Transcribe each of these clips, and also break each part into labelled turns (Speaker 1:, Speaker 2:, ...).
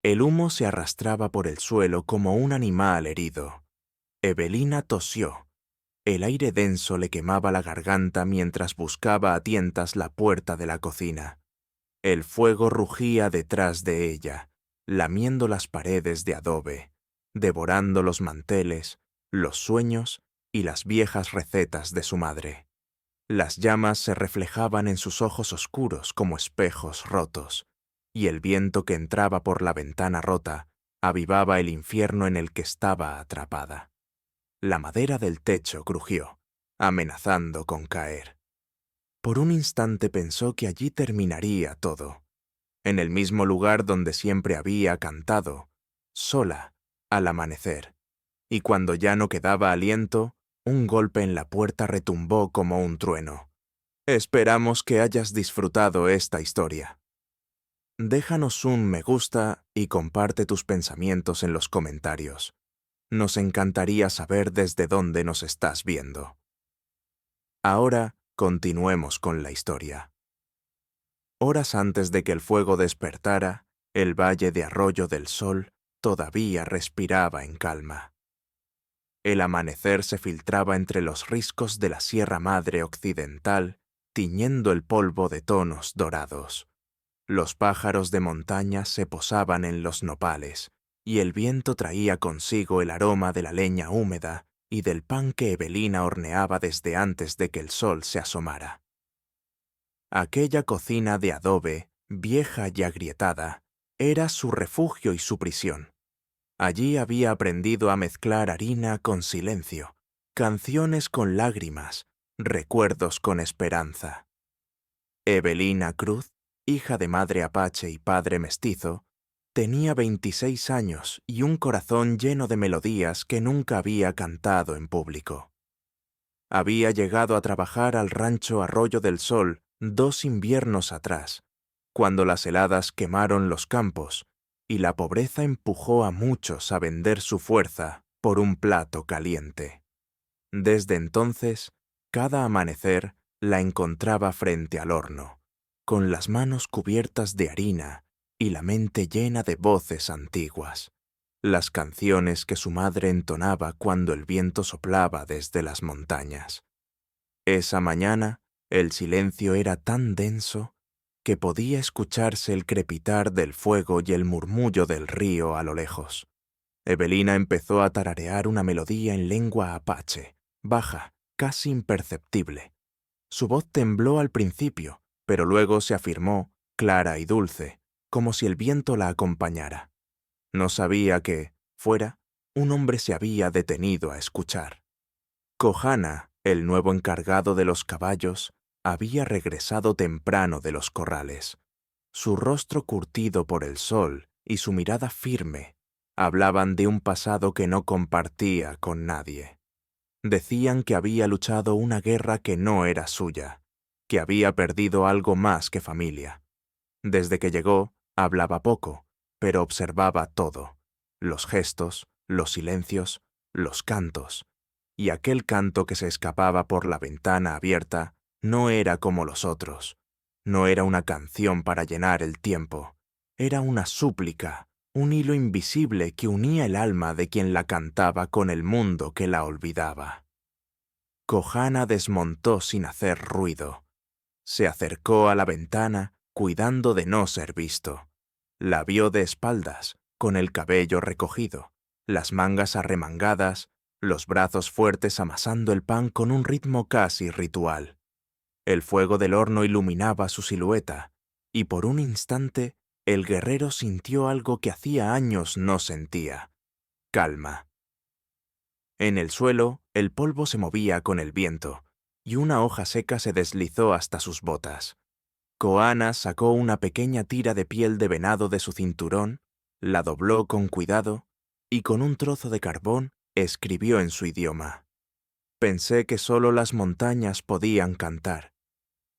Speaker 1: El humo se arrastraba por el suelo como un animal herido. Evelina tosió. El aire denso le quemaba la garganta mientras buscaba a tientas la puerta de la cocina. El fuego rugía detrás de ella, lamiendo las paredes de adobe, devorando los manteles, los sueños y las viejas recetas de su madre. Las llamas se reflejaban en sus ojos oscuros como espejos rotos, y el viento que entraba por la ventana rota avivaba el infierno en el que estaba atrapada. La madera del techo crujió, amenazando con caer. Por un instante pensó que allí terminaría todo, en el mismo lugar donde siempre había cantado, sola, al amanecer, y cuando ya no quedaba aliento, un golpe en la puerta retumbó como un trueno. Esperamos que hayas disfrutado esta historia. Déjanos un me gusta y comparte tus pensamientos en los comentarios. Nos encantaría saber desde dónde nos estás viendo. Ahora, continuemos con la historia. Horas antes de que el fuego despertara, el valle de Arroyo del Sol todavía respiraba en calma. El amanecer se filtraba entre los riscos de la Sierra Madre Occidental, tiñendo el polvo de tonos dorados. Los pájaros de montaña se posaban en los nopales, y el viento traía consigo el aroma de la leña húmeda y del pan que Evelina horneaba desde antes de que el sol se asomara. Aquella cocina de adobe, vieja y agrietada, era su refugio y su prisión. Allí había aprendido a mezclar harina con silencio, canciones con lágrimas, recuerdos con esperanza. Evelina Cruz, hija de madre apache y padre mestizo, tenía 26 años y un corazón lleno de melodías que nunca había cantado en público. Había llegado a trabajar al rancho Arroyo del Sol 2 inviernos atrás, cuando las heladas quemaron los campos y la pobreza empujó a muchos a vender su fuerza por un plato caliente. Desde entonces, cada amanecer la encontraba frente al horno, con las manos cubiertas de harina y la mente llena de voces antiguas, las canciones que su madre entonaba cuando el viento soplaba desde las montañas. Esa mañana, el silencio era tan denso que podía escucharse el crepitar del fuego y el murmullo del río a lo lejos. Evelina empezó a tararear una melodía en lengua apache, baja, casi imperceptible. Su voz tembló al principio, pero luego se afirmó, clara y dulce, como si el viento la acompañara. No sabía que, fuera, un hombre se había detenido a escuchar. Kohana, el nuevo encargado de los caballos, había regresado temprano de los corrales. Su rostro curtido por el sol y su mirada firme hablaban de un pasado que no compartía con nadie. Decían que había luchado una guerra que no era suya, que había perdido algo más que familia. Desde que llegó, hablaba poco, pero observaba todo: los gestos, los silencios, los cantos. Y aquel canto que se escapaba por la ventana abierta no era como los otros. No era una canción para llenar el tiempo. Era una súplica, un hilo invisible que unía el alma de quien la cantaba con el mundo que la olvidaba. Kohana desmontó sin hacer ruido. Se acercó a la ventana, cuidando de no ser visto. La vio de espaldas, con el cabello recogido, las mangas arremangadas, los brazos fuertes amasando el pan con un ritmo casi ritual. El fuego del horno iluminaba su silueta, y por un instante el guerrero sintió algo que hacía años no sentía: calma. En el suelo, el polvo se movía con el viento, y una hoja seca se deslizó hasta sus botas. Kohana sacó una pequeña tira de piel de venado de su cinturón, la dobló con cuidado, y con un trozo de carbón escribió en su idioma: «Pensé que solo las montañas podían cantar».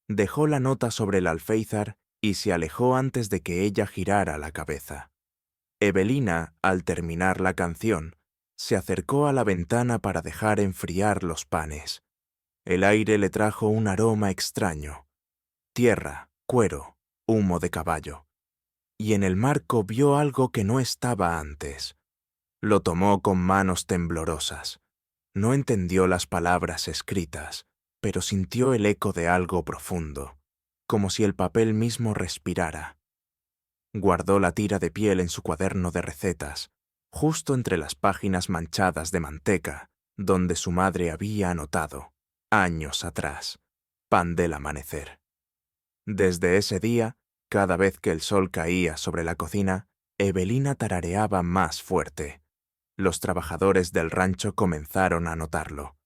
Speaker 1: Dejó la nota sobre el alféizar y se alejó antes de que ella girara la cabeza. Evelina, al terminar la canción, se acercó a la ventana para dejar enfriar los panes. El aire le trajo un aroma extraño: tierra, cuero, humo de caballo. y en el marco vio algo que no estaba antes. Lo tomó con manos temblorosas. No entendió las palabras escritas, pero sintió el eco de algo profundo, como si el papel mismo respirara. Guardó la tira de piel en su cuaderno de recetas, justo entre las páginas manchadas de manteca, donde su madre había anotado, años atrás, pan del amanecer. Desde ese día, cada vez que el sol caía sobre la cocina, Evelina tarareaba más fuerte. Los trabajadores del rancho comenzaron a notarlo.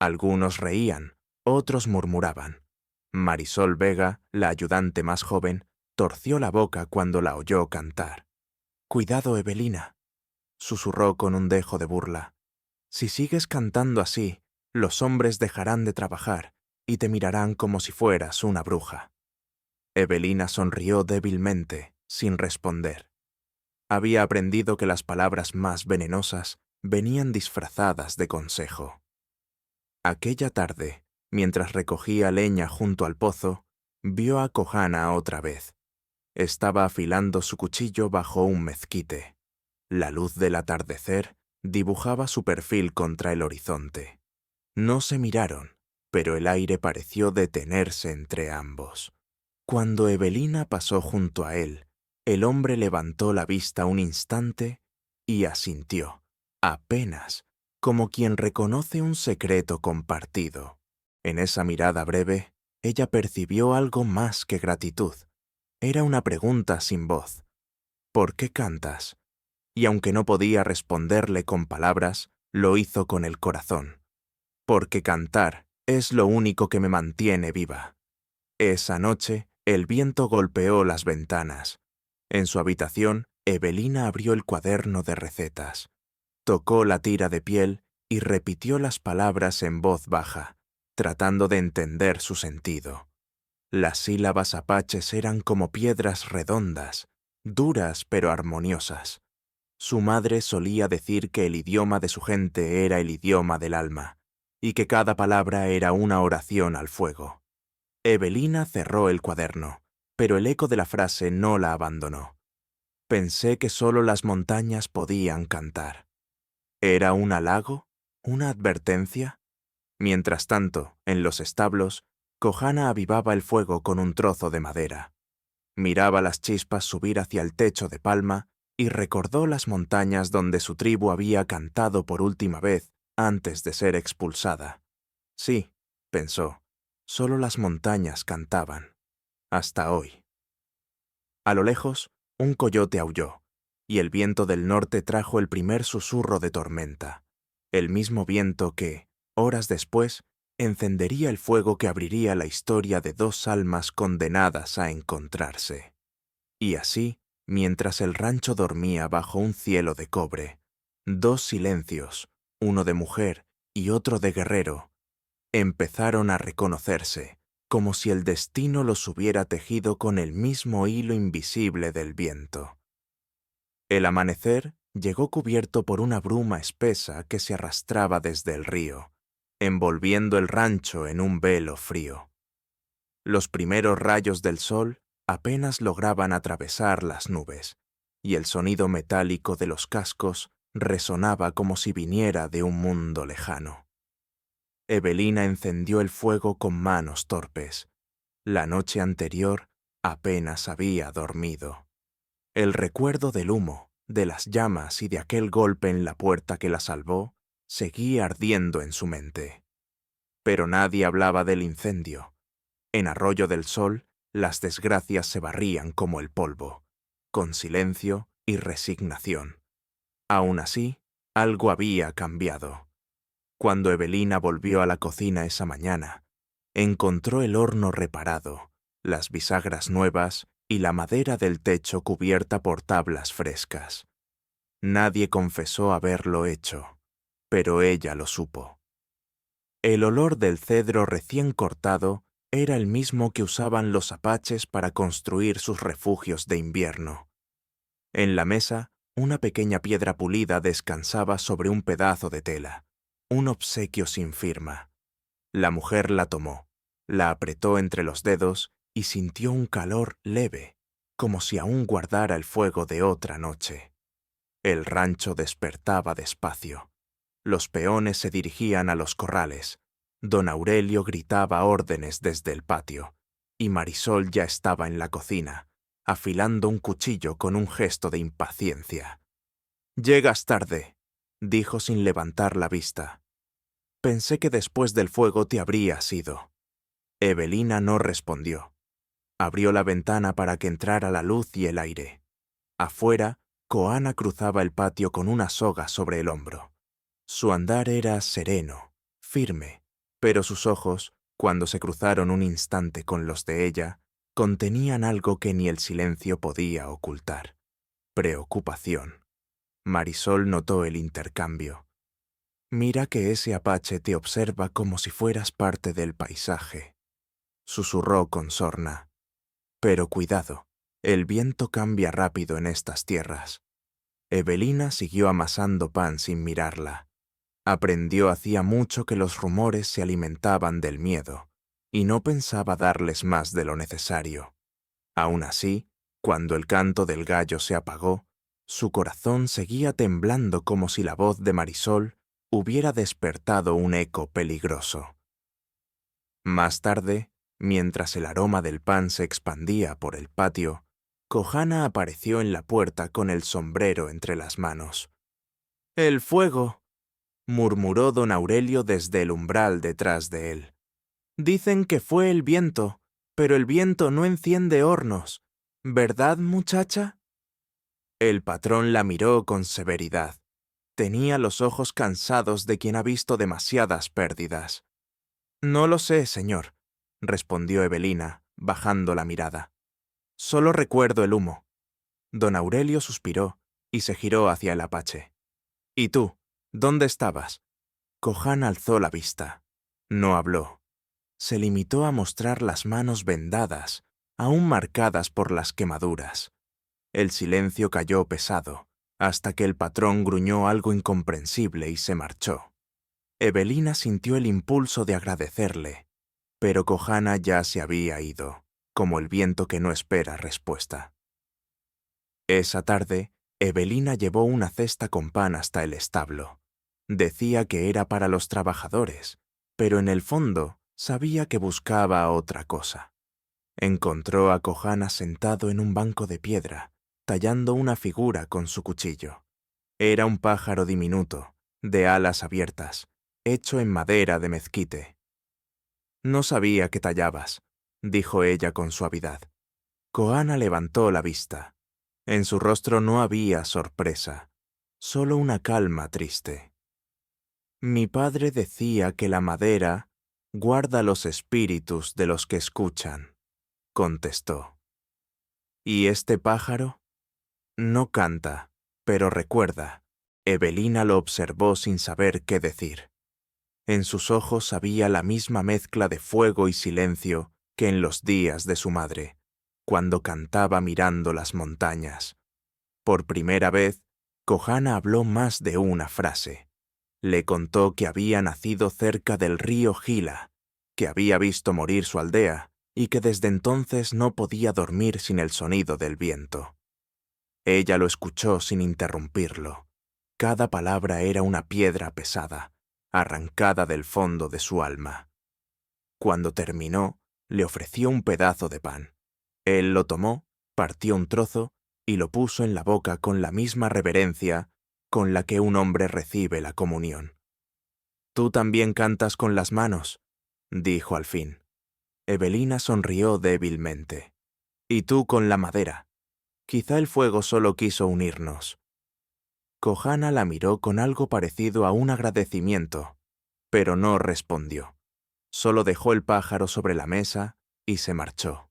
Speaker 1: Algunos reían, otros murmuraban. Marisol Vega, la ayudante más joven, torció la boca cuando la oyó cantar. «Cuidado, Evelina», susurró con un dejo de burla. «Si sigues cantando así, los hombres dejarán de trabajar y te mirarán como si fueras una bruja». Evelina sonrió débilmente, sin responder. Había aprendido que las palabras más venenosas venían disfrazadas de consejo. Aquella tarde, mientras recogía leña junto al pozo, vio a Kohana otra vez. Estaba afilando su cuchillo bajo un mezquite. La luz del atardecer dibujaba su perfil contra el horizonte. No se miraron, pero el aire pareció detenerse entre ambos. Cuando Evelina pasó junto a él, el hombre levantó la vista un instante y asintió, apenas, como quien reconoce un secreto compartido. En esa mirada breve, ella percibió algo más que gratitud. Era una pregunta sin voz. «¿Por qué cantas?» Y aunque no podía responderle con palabras, lo hizo con el corazón. «Porque cantar es lo único que me mantiene viva». Esa noche, el viento golpeó las ventanas. En su habitación, Evelina abrió el cuaderno de recetas. Tocó la tira de piel y repitió las palabras en voz baja, tratando de entender su sentido. Las sílabas apaches eran como piedras redondas, duras pero armoniosas. Su madre solía decir que el idioma de su gente era el idioma del alma, y que cada palabra era una oración al fuego. Evelina cerró el cuaderno, pero el eco de la frase no la abandonó. «Pensé que solo las montañas podían cantar». ¿Era un halago? ¿Una advertencia? Mientras tanto, en los establos, Kohana avivaba el fuego con un trozo de madera. Miraba las chispas subir hacia el techo de palma y recordó las montañas donde su tribu había cantado por última vez antes de ser expulsada. Sí, pensó, solo las montañas cantaban. Hasta hoy. A lo lejos, un coyote aulló, y el viento del norte trajo el primer susurro de tormenta, el mismo viento que, horas después, encendería el fuego que abriría la historia de dos almas condenadas a encontrarse. Y así, mientras el rancho dormía bajo un cielo de cobre, dos silencios, uno de mujer y otro de guerrero, empezaron a reconocerse, como si el destino los hubiera tejido con el mismo hilo invisible del viento. El amanecer llegó cubierto por una bruma espesa que se arrastraba desde el río, envolviendo el rancho en un velo frío. Los primeros rayos del sol apenas lograban atravesar las nubes, y el sonido metálico de los cascos resonaba como si viniera de un mundo lejano. Evelina encendió el fuego con manos torpes. La noche anterior apenas había dormido. El recuerdo del humo, de las llamas y de aquel golpe en la puerta que la salvó, seguía ardiendo en su mente. Pero nadie hablaba del incendio. En Arroyo del Sol, las desgracias se barrían como el polvo, con silencio y resignación. Aún así, algo había cambiado. Cuando Evelina volvió a la cocina esa mañana, encontró el horno reparado, las bisagras nuevas y la madera del techo cubierta por tablas frescas. Nadie confesó haberlo hecho, pero ella lo supo. El olor del cedro recién cortado era el mismo que usaban los apaches para construir sus refugios de invierno. En la mesa, una pequeña piedra pulida descansaba sobre un pedazo de tela, un obsequio sin firma. La mujer la tomó, la apretó entre los dedos y sintió un calor leve, como si aún guardara el fuego de otra noche. El rancho despertaba despacio. Los peones se dirigían a los corrales. Don Aurelio gritaba órdenes desde el patio, y Marisol ya estaba en la cocina, afilando un cuchillo con un gesto de impaciencia. «Llegas tarde», dijo sin levantar la vista. «Pensé que después del fuego te habrías ido». Evelina no respondió. Abrió la ventana para que entrara la luz y el aire. Afuera, Koana cruzaba el patio con una soga sobre el hombro. Su andar era sereno, firme, pero sus ojos, cuando se cruzaron un instante con los de ella, contenían algo que ni el silencio podía ocultar: preocupación. Marisol notó el intercambio. «Mira que ese apache te observa como si fueras parte del paisaje», susurró con sorna. «Pero cuidado, el viento cambia rápido en estas tierras». Evelina siguió amasando pan sin mirarla. Aprendió hacía mucho que los rumores se alimentaban del miedo, y no pensaba darles más de lo necesario. Aún así, cuando el canto del gallo se apagó, su corazón seguía temblando como si la voz de Marisol hubiera despertado un eco peligroso. Más tarde, mientras el aroma del pan se expandía por el patio, Kohana apareció en la puerta con el sombrero entre las manos. «¡El fuego!», murmuró don Aurelio desde el umbral detrás de él. «Dicen que fue el viento, pero el viento no enciende hornos. ¿Verdad, muchacha?». El patrón la miró con severidad. Tenía los ojos cansados de quien ha visto demasiadas pérdidas. «No lo sé, señor», respondió Evelina, bajando la mirada. «Solo recuerdo el humo». Don Aurelio suspiró y se giró hacia el apache. «¿Y tú? ¿Dónde estabas?». Kohana alzó la vista. No habló. Se limitó a mostrar las manos vendadas, aún marcadas por las quemaduras. El silencio cayó pesado, hasta que el patrón gruñó algo incomprensible y se marchó. Evelina sintió el impulso de agradecerle, pero Kohana ya se había ido, como el viento que no espera respuesta. Esa tarde, Evelina llevó una cesta con pan hasta el establo. Decía que era para los trabajadores, pero en el fondo sabía que buscaba otra cosa. Encontró a Kohana sentado en un banco de piedra, tallando una figura con su cuchillo. Era un pájaro diminuto, de alas abiertas, hecho en madera de mezquite. «No sabía que tallabas», dijo ella con suavidad. Kohana levantó la vista. En su rostro no había sorpresa, solo una calma triste. «Mi padre decía que la madera guarda los espíritus de los que escuchan», contestó. «¿Y este pájaro?». «No canta, pero recuerda». Evelina lo observó sin saber qué decir. En sus ojos había la misma mezcla de fuego y silencio que en los días de su madre, cuando cantaba mirando las montañas. Por primera vez, Kohana habló más de una frase. Le contó que había nacido cerca del río Gila, que había visto morir su aldea y que desde entonces no podía dormir sin el sonido del viento. Ella lo escuchó sin interrumpirlo. Cada palabra era una piedra pesada, arrancada del fondo de su alma. Cuando terminó, le ofreció un pedazo de pan. Él lo tomó, partió un trozo y lo puso en la boca con la misma reverencia con la que un hombre recibe la comunión. «Tú también cantas con las manos», dijo al fin. Evelina sonrió débilmente. «Y tú con la madera. Quizá el fuego solo quiso unirnos». Kohana la miró con algo parecido a un agradecimiento, pero no respondió. Solo dejó el pájaro sobre la mesa y se marchó.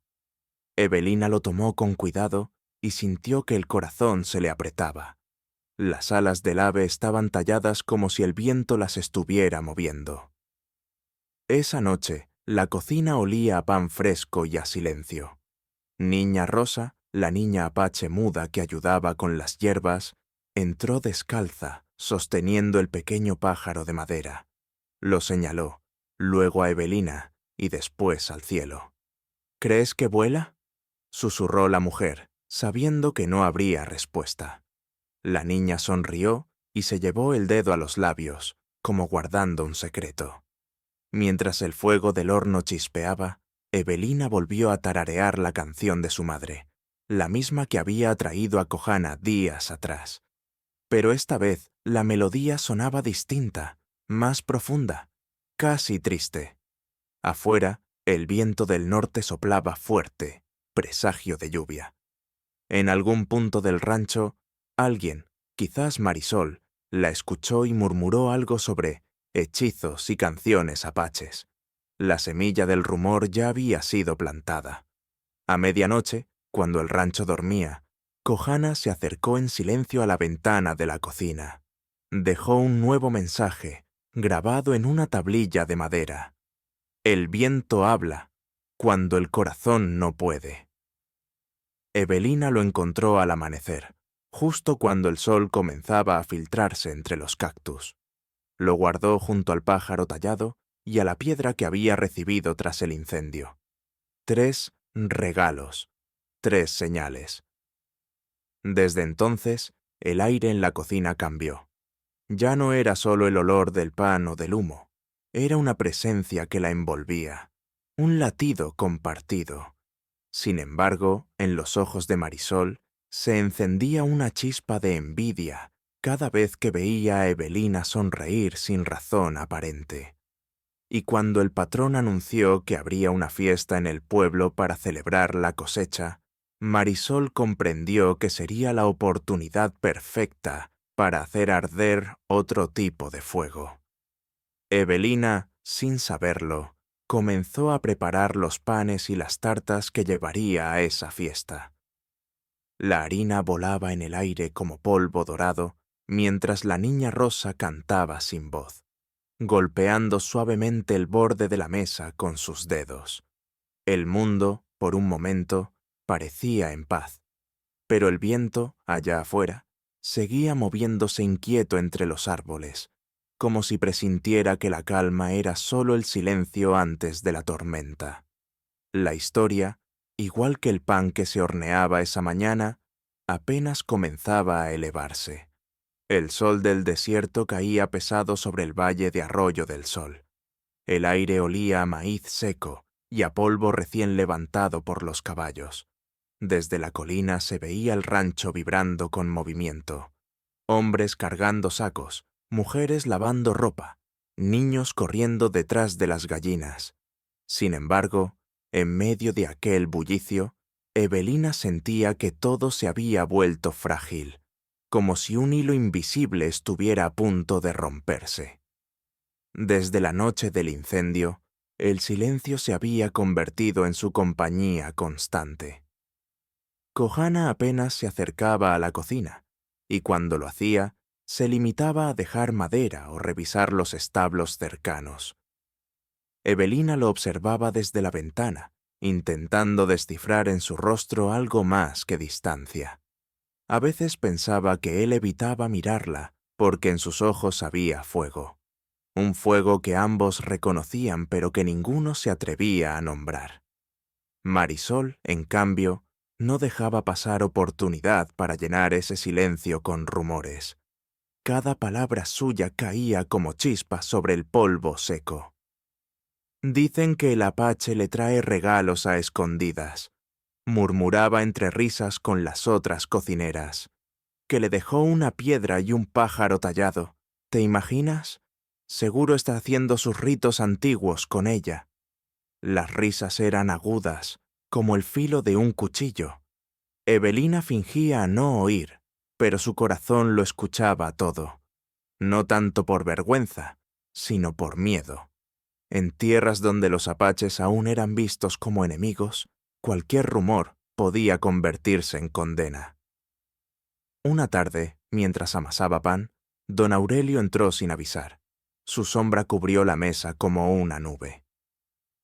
Speaker 1: Evelina lo tomó con cuidado y sintió que el corazón se le apretaba. Las alas del ave estaban talladas como si el viento las estuviera moviendo. Esa noche, la cocina olía a pan fresco y a silencio. Niña Rosa, la niña apache muda que ayudaba con las hierbas, entró descalza, sosteniendo el pequeño pájaro de madera. Lo señaló, luego a Evelina y después al cielo. «¿Crees que vuela?», susurró la mujer, sabiendo que no habría respuesta. La niña sonrió y se llevó el dedo a los labios, como guardando un secreto. Mientras el fuego del horno chispeaba, Evelina volvió a tararear la canción de su madre, la misma que había atraído a Kohana días atrás. Pero esta vez la melodía sonaba distinta, más profunda, casi triste. Afuera, el viento del norte soplaba fuerte, presagio de lluvia. En algún punto del rancho, alguien, quizás Marisol, la escuchó y murmuró algo sobre hechizos y canciones apaches. La semilla del rumor ya había sido plantada. A medianoche, cuando el rancho dormía, Kohana se acercó en silencio a la ventana de la cocina. Dejó un nuevo mensaje, grabado en una tablilla de madera. El viento habla, cuando el corazón no puede. Evelina lo encontró al amanecer, justo cuando el sol comenzaba a filtrarse entre los cactus. Lo guardó junto al pájaro tallado y a la piedra que había recibido tras el incendio. 3 regalos, 3 señales. Desde entonces, el aire en la cocina cambió. Ya no era solo el olor del pan o del humo, era una presencia que la envolvía, un latido compartido. Sin embargo, en los ojos de Marisol se encendía una chispa de envidia cada vez que veía a Evelina sonreír sin razón aparente. Y cuando el patrón anunció que habría una fiesta en el pueblo para celebrar la cosecha, Marisol comprendió que sería la oportunidad perfecta para hacer arder otro tipo de fuego. Evelina, sin saberlo, comenzó a preparar los panes y las tartas que llevaría a esa fiesta. La harina volaba en el aire como polvo dorado, mientras la niña rosa cantaba sin voz, golpeando suavemente el borde de la mesa con sus dedos. El mundo, por un momento, parecía en paz, pero el viento, allá afuera, seguía moviéndose inquieto entre los árboles, como si presintiera que la calma era solo el silencio antes de la tormenta. La historia, igual que el pan que se horneaba esa mañana, apenas comenzaba a elevarse. El sol del desierto caía pesado sobre el valle de Arroyo del Sol. El aire olía a maíz seco y a polvo recién levantado por los caballos. Desde la colina se veía el rancho vibrando con movimiento. Hombres cargando sacos, mujeres lavando ropa, niños corriendo detrás de las gallinas. Sin embargo, en medio de aquel bullicio, Evelina sentía que todo se había vuelto frágil, como si un hilo invisible estuviera a punto de romperse. Desde la noche del incendio, el silencio se había convertido en su compañía constante. Kohana apenas se acercaba a la cocina, y cuando lo hacía, se limitaba a dejar madera o revisar los establos cercanos. Evelina lo observaba desde la ventana, intentando descifrar en su rostro algo más que distancia. A veces pensaba que él evitaba mirarla porque en sus ojos había fuego. Un fuego que ambos reconocían pero que ninguno se atrevía a nombrar. Marisol, en cambio, no dejaba pasar oportunidad para llenar ese silencio con rumores. Cada palabra suya caía como chispas sobre el polvo seco. Dicen que el apache le trae regalos a escondidas, murmuraba entre risas con las otras cocineras, que le dejó una piedra y un pájaro tallado. ¿Te imaginas? Seguro está haciendo sus ritos antiguos con ella. Las risas eran agudas, como el filo de un cuchillo. Evelina fingía no oír, pero su corazón lo escuchaba todo, no tanto por vergüenza, sino por miedo. En tierras donde los apaches aún eran vistos como enemigos, cualquier rumor podía convertirse en condena. Una tarde, mientras amasaba pan, don Aurelio entró sin avisar. Su sombra cubrió la mesa como una nube.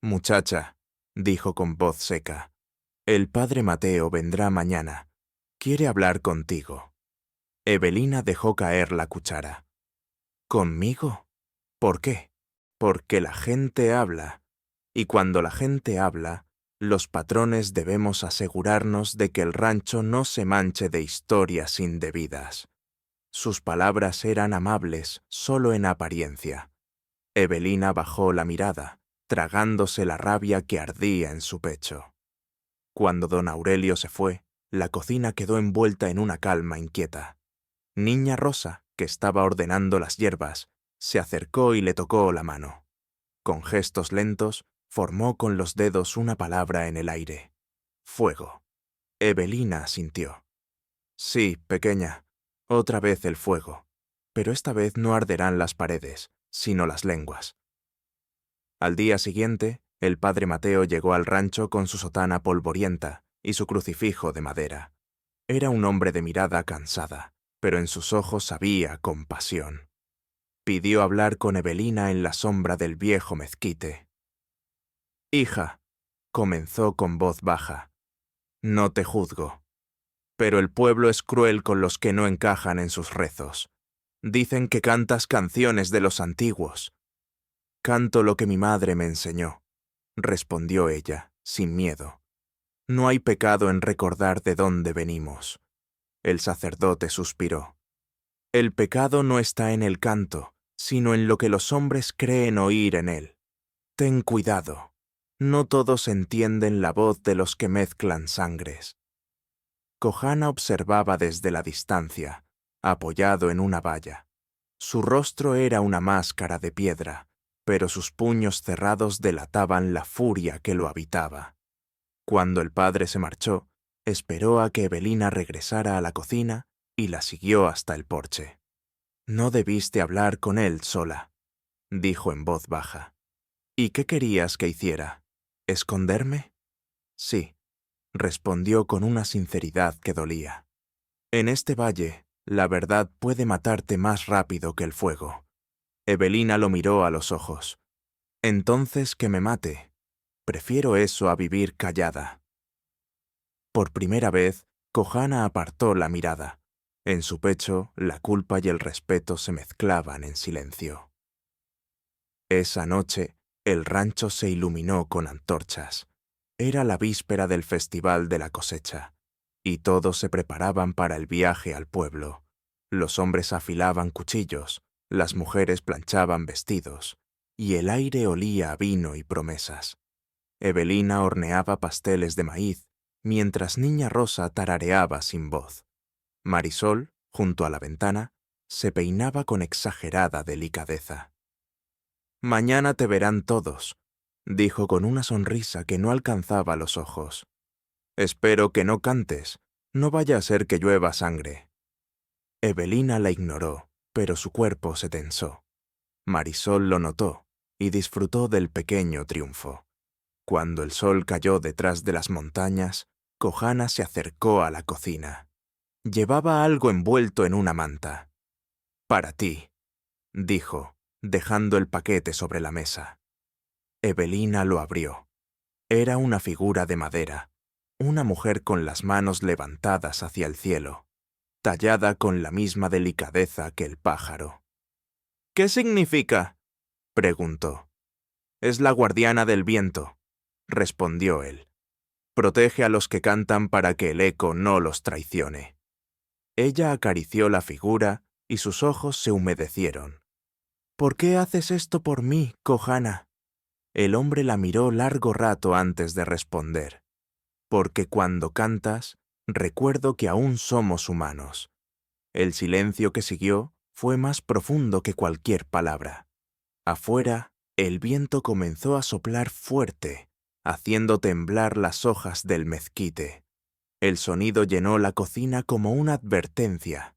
Speaker 1: «Muchacha», dijo con voz seca, «el padre Mateo vendrá mañana. Quiere hablar contigo». Evelina dejó caer la cuchara. «¿Conmigo? ¿Por qué?» «Porque la gente habla, y cuando la gente habla, Los patrones debemos asegurarnos de que el rancho no se manche de historias indebidas. Sus palabras eran amables solo en apariencia. Evelina bajó la mirada, tragándose la rabia que ardía en su pecho. Cuando don Aurelio se fue, la cocina quedó envuelta en una calma inquieta. Niña Rosa, que estaba ordenando las hierbas, se acercó y le tocó la mano. Con gestos lentos, formó con los dedos una palabra en el aire. Fuego. Evelina asintió. Sí, pequeña, otra vez el fuego, pero esta vez no arderán las paredes, sino las lenguas. Al día siguiente, el padre Mateo llegó al rancho con su sotana polvorienta y su crucifijo de madera. Era un hombre de mirada cansada, pero en sus ojos había compasión. Pidió hablar con Evelina en la sombra del viejo mezquite. «Hija», comenzó con voz baja, «no te juzgo. Pero el pueblo es cruel con los que no encajan en sus rezos. Dicen que cantas canciones de los antiguos». «Canto lo que mi madre me enseñó», respondió ella, sin miedo. «No hay pecado en recordar de dónde venimos». El sacerdote suspiró. «El pecado no está en el canto, sino en lo que los hombres creen oír en él. Ten cuidado. No todos entienden la voz de los que mezclan sangres». Kohana observaba desde la distancia, apoyado en una valla. Su rostro era una máscara de piedra, pero sus puños cerrados delataban la furia que lo habitaba. Cuando el padre se marchó, esperó a que Evelina regresara a la cocina y la siguió hasta el porche. «No debiste hablar con él sola», dijo en voz baja. «¿Y qué querías que hiciera? ¿Esconderme?» «Sí», respondió con una sinceridad que dolía. «En este valle, la verdad puede matarte más rápido que el fuego». Evelina lo miró a los ojos. «Entonces que me mate. Prefiero eso a vivir callada». Por primera vez, Kohana apartó la mirada. En su pecho, la culpa y el respeto se mezclaban en silencio. Esa noche, el rancho se iluminó con antorchas. Era la víspera del festival de la cosecha, y todos se preparaban para el viaje al pueblo. Los hombres afilaban cuchillos, las mujeres planchaban vestidos, y el aire olía a vino y promesas. Evelina horneaba pasteles de maíz, mientras Niña Rosa tarareaba sin voz. Marisol, junto a la ventana, se peinaba con exagerada delicadeza. «Mañana te verán todos», dijo con una sonrisa que no alcanzaba los ojos. «Espero que no cantes, no vaya a ser que llueva sangre». Evelina la ignoró, pero su cuerpo se tensó. Marisol lo notó y disfrutó del pequeño triunfo. Cuando el sol cayó detrás de las montañas, Kohana se acercó a la cocina. Llevaba algo envuelto en una manta. «Para ti», dijo, dejando el paquete sobre la mesa. Evelina lo abrió. Era una figura de madera, una mujer con las manos levantadas hacia el cielo, tallada con la misma delicadeza que el pájaro. «¿Qué significa?», preguntó. «Es la guardiana del viento», respondió él. «Protege a los que cantan para que el eco no los traicione». Ella acarició la figura y sus ojos se humedecieron. «¿Por qué haces esto por mí, Kohana?». El hombre la miró largo rato antes de responder. «Porque cuando cantas, recuerdo que aún somos humanos». El silencio que siguió fue más profundo que cualquier palabra. Afuera, el viento comenzó a soplar fuerte, haciendo temblar las hojas del mezquite. El sonido llenó la cocina como una advertencia.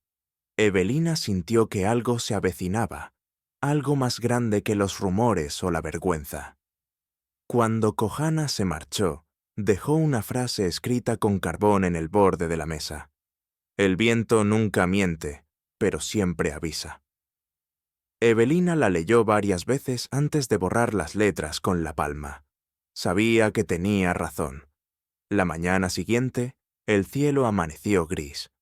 Speaker 1: Evelina sintió que algo se avecinaba, algo más grande que los rumores o la vergüenza. Cuando Kohana se marchó, dejó una frase escrita con carbón en el borde de la mesa. «El viento nunca miente, pero siempre avisa». Evelina la leyó varias veces antes de borrar las letras con la palma. Sabía que tenía razón. La mañana siguiente, el cielo amaneció gris.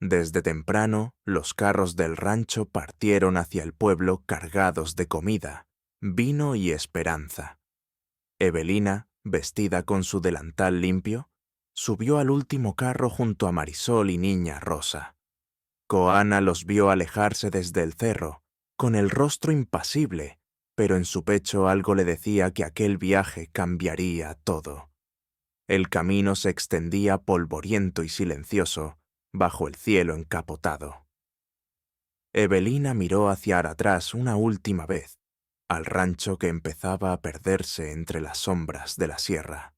Speaker 1: Desde temprano, los carros del rancho partieron hacia el pueblo cargados de comida, vino y esperanza. Evelina, vestida con su delantal limpio, subió al último carro junto a Marisol y Niña Rosa. Coana los vio alejarse desde el cerro, con el rostro impasible, pero en su pecho algo le decía que aquel viaje cambiaría todo. El camino se extendía polvoriento y silencioso, bajo el cielo encapotado. Evelina miró hacia atrás una última vez, al rancho que empezaba a perderse entre las sombras de la sierra.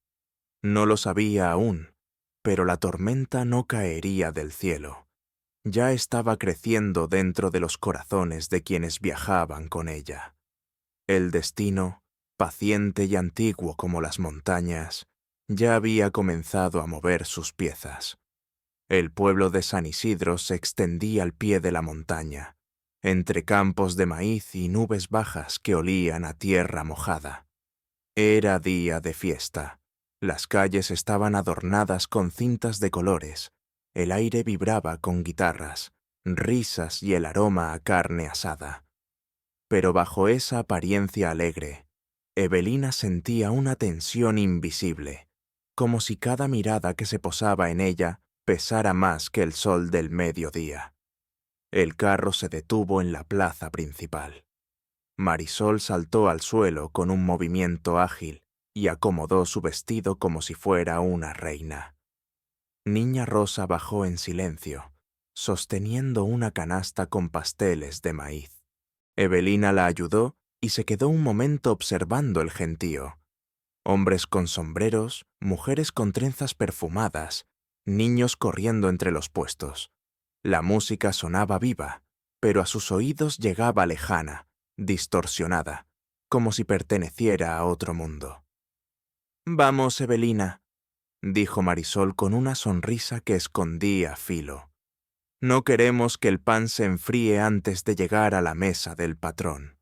Speaker 1: No lo sabía aún, pero la tormenta no caería del cielo. Ya estaba creciendo dentro de los corazones de quienes viajaban con ella. El destino, paciente y antiguo como las montañas, ya había comenzado a mover sus piezas. El pueblo de San Isidro se extendía al pie de la montaña, entre campos de maíz y nubes bajas que olían a tierra mojada. Era día de fiesta. Las calles estaban adornadas con cintas de colores, el aire vibraba con guitarras, risas y el aroma a carne asada. Pero bajo esa apariencia alegre, Evelina sentía una tensión invisible, como si cada mirada que se posaba en ella pesara más que el sol del mediodía. El carro se detuvo en la plaza principal. Marisol saltó al suelo con un movimiento ágil y acomodó su vestido como si fuera una reina. Niña Rosa bajó en silencio, sosteniendo una canasta con pasteles de maíz. Evelina la ayudó y se quedó un momento observando el gentío. Hombres con sombreros, mujeres con trenzas perfumadas, niños corriendo entre los puestos. La música sonaba viva, pero a sus oídos llegaba lejana, distorsionada, como si perteneciera a otro mundo. «Vamos, Evelina», dijo Marisol con una sonrisa que escondía filo. «No queremos que el pan se enfríe antes de llegar a la mesa del patrón».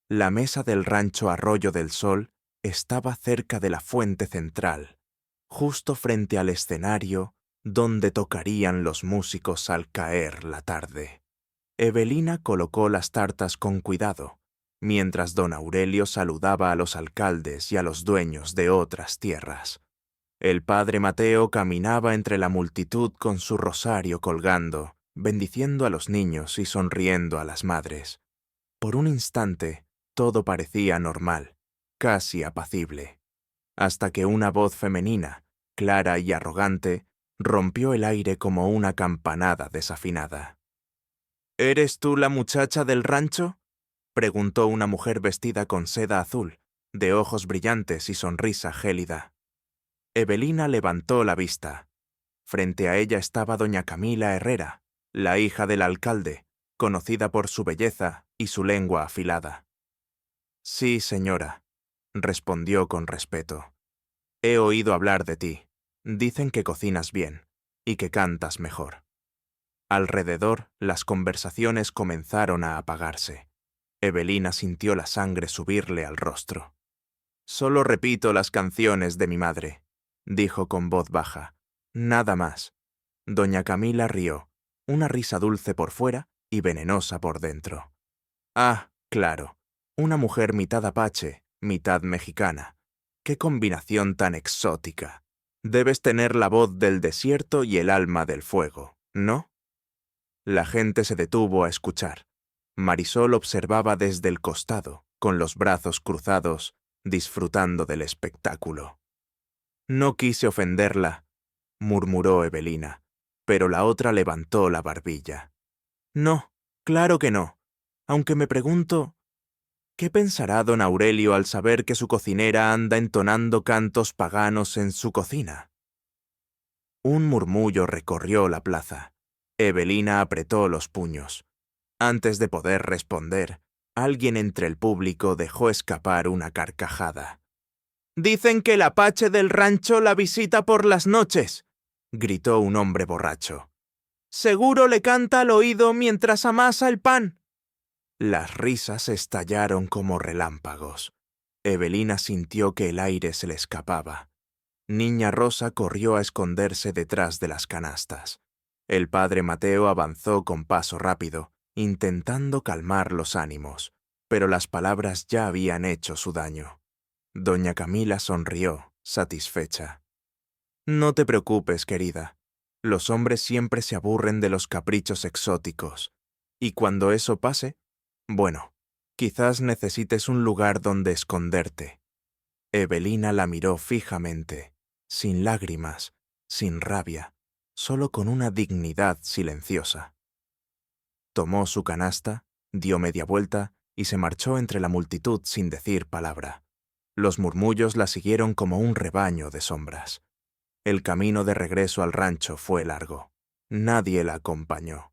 Speaker 1: La mesa del rancho Arroyo del Sol estaba cerca de la fuente central, justo frente al escenario donde tocarían los músicos al caer la tarde. Evelina colocó las tartas con cuidado, mientras don Aurelio saludaba a los alcaldes y a los dueños de otras tierras. El padre Mateo caminaba entre la multitud con su rosario colgando, bendiciendo a los niños y sonriendo a las madres. Por un instante, todo parecía normal, casi apacible, hasta que una voz femenina, clara y arrogante, rompió el aire como una campanada desafinada. «¿Eres tú la muchacha del rancho?», preguntó una mujer vestida con seda azul, de ojos brillantes y sonrisa gélida. Evelina levantó la vista. Frente a ella estaba doña Camila Herrera, la hija del alcalde, conocida por su belleza y su lengua afilada. «Sí, señora», respondió con respeto. «He oído hablar de ti. Dicen que cocinas bien y que cantas mejor». Alrededor, las conversaciones comenzaron a apagarse. Evelina sintió la sangre subirle al rostro. «Solo repito las canciones de mi madre», dijo con voz baja. «Nada más». Doña Camila rió, una risa dulce por fuera y venenosa por dentro. «Ah, claro, una mujer mitad apache, mitad mexicana. ¡Qué combinación tan exótica! Debes tener la voz del desierto y el alma del fuego, ¿no?». La gente se detuvo a escuchar. Marisol observaba desde el costado, con los brazos cruzados, disfrutando del espectáculo. «No quise ofenderla», murmuró Evelina, pero la otra levantó la barbilla. «No, claro que no. Aunque me pregunto, ¿qué pensará don Aurelio al saber que su cocinera anda entonando cantos paganos en su cocina?». Un murmullo recorrió la plaza. Evelina apretó los puños. Antes de poder responder, alguien entre el público dejó escapar una carcajada. «Dicen que el apache del rancho la visita por las noches», gritó un hombre borracho. «Seguro le canta al oído mientras amasa el pan». Las risas estallaron como relámpagos. Evelina sintió que el aire se le escapaba. Niña Rosa corrió a esconderse detrás de las canastas. El padre Mateo avanzó con paso rápido, intentando calmar los ánimos, pero las palabras ya habían hecho su daño. Doña Camila sonrió, satisfecha. No te preocupes, querida. Los hombres siempre se aburren de los caprichos exóticos. Y cuando eso pase, bueno, quizás necesites un lugar donde esconderte. Evelina la miró fijamente, sin lágrimas, sin rabia, solo con una dignidad silenciosa. Tomó su canasta, dio media vuelta y se marchó entre la multitud sin decir palabra. Los murmullos la siguieron como un rebaño de sombras. El camino de regreso al rancho fue largo. Nadie la acompañó.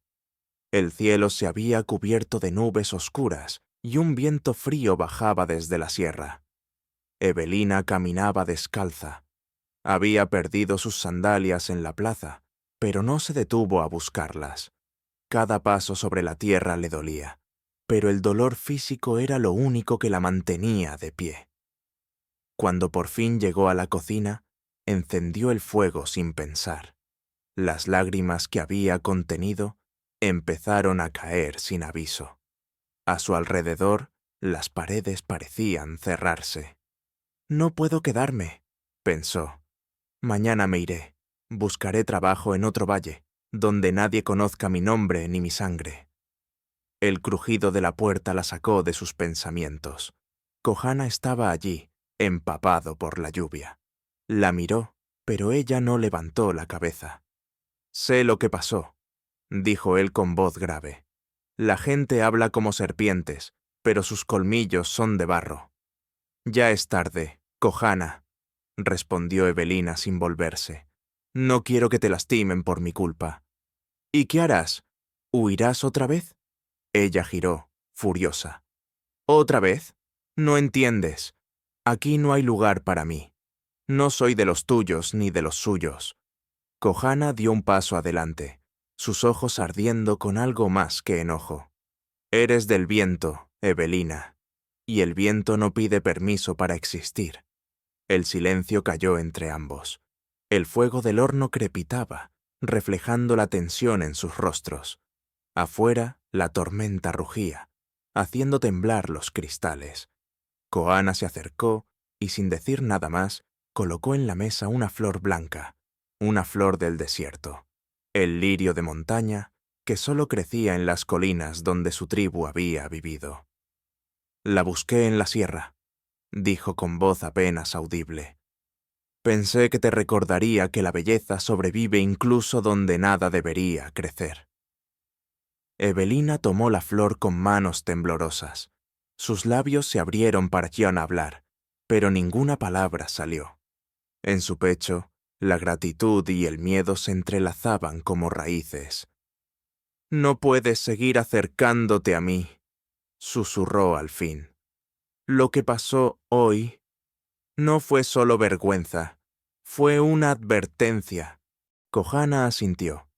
Speaker 1: El cielo se había cubierto de nubes oscuras y un viento frío bajaba desde la sierra. Evelina caminaba descalza. Había perdido sus sandalias en la plaza, pero no se detuvo a buscarlas. Cada paso sobre la tierra le dolía, pero el dolor físico era lo único que la mantenía de pie. Cuando por fin llegó a la cocina, encendió el fuego sin pensar. Las lágrimas que había contenido empezaron a caer sin aviso. A su alrededor, las paredes parecían cerrarse. No puedo quedarme, pensó. Mañana me iré. Buscaré trabajo en otro valle, donde nadie conozca mi nombre ni mi sangre. El crujido de la puerta la sacó de sus pensamientos. Kohana estaba allí, empapado por la lluvia. La miró, pero ella no levantó la cabeza. «Sé lo que pasó», dijo él con voz grave. «La gente habla como serpientes, pero sus colmillos son de barro». «Ya es tarde, Kohana», respondió Evelina sin volverse. «No quiero que te lastimen por mi culpa». «¿Y qué harás? ¿Huirás otra vez?» Ella giró, furiosa. «¿Otra vez? No entiendes. Aquí no hay lugar para mí. No soy de los tuyos ni de los suyos». Kohana dio un paso adelante, sus ojos ardiendo con algo más que enojo. «Eres del viento, Evelina, y el viento no pide permiso para existir». El silencio cayó entre ambos. El fuego del horno crepitaba, reflejando la tensión en sus rostros. Afuera, la tormenta rugía, haciendo temblar los cristales. Kohana se acercó y, sin decir nada más, colocó en la mesa una flor blanca, una flor del desierto, el lirio de montaña que solo crecía en las colinas donde su tribu había vivido. «La busqué en la sierra», dijo con voz apenas audible. «Pensé que te recordaría que la belleza sobrevive incluso donde nada debería crecer». Evelina tomó la flor con manos temblorosas. Sus labios se abrieron para ya hablar, pero ninguna palabra salió. En su pecho, la gratitud y el miedo se entrelazaban como raíces. «No puedes seguir acercándote a mí», susurró al fin. «Lo que pasó hoy no fue solo vergüenza, fue una advertencia». Kohana asintió.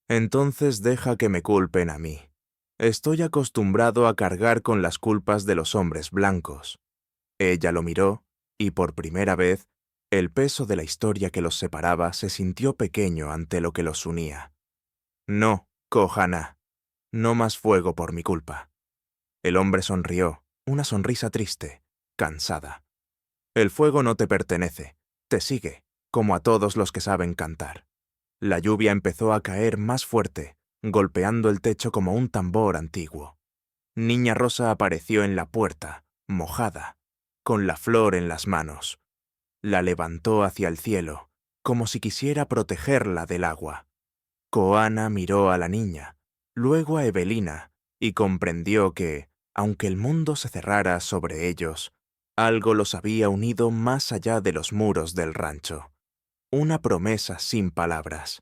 Speaker 1: «Entonces deja que me culpen a mí. Estoy acostumbrado a cargar con las culpas de los hombres blancos». Ella lo miró, y por primera vez, el peso de la historia que los separaba se sintió pequeño ante lo que los unía. «No, Kohana, no más fuego por mi culpa». El hombre sonrió, una sonrisa triste, cansada. «El fuego no te pertenece, te sigue, como a todos los que saben cantar». La lluvia empezó a caer más fuerte, golpeando el techo como un tambor antiguo. Niña Rosa apareció en la puerta, mojada, con la flor en las manos. La levantó hacia el cielo, como si quisiera protegerla del agua. Kohana miró a la niña, luego a Evelina, y comprendió que, aunque el mundo se cerrara sobre ellos, algo los había unido más allá de los muros del rancho. Una promesa sin palabras.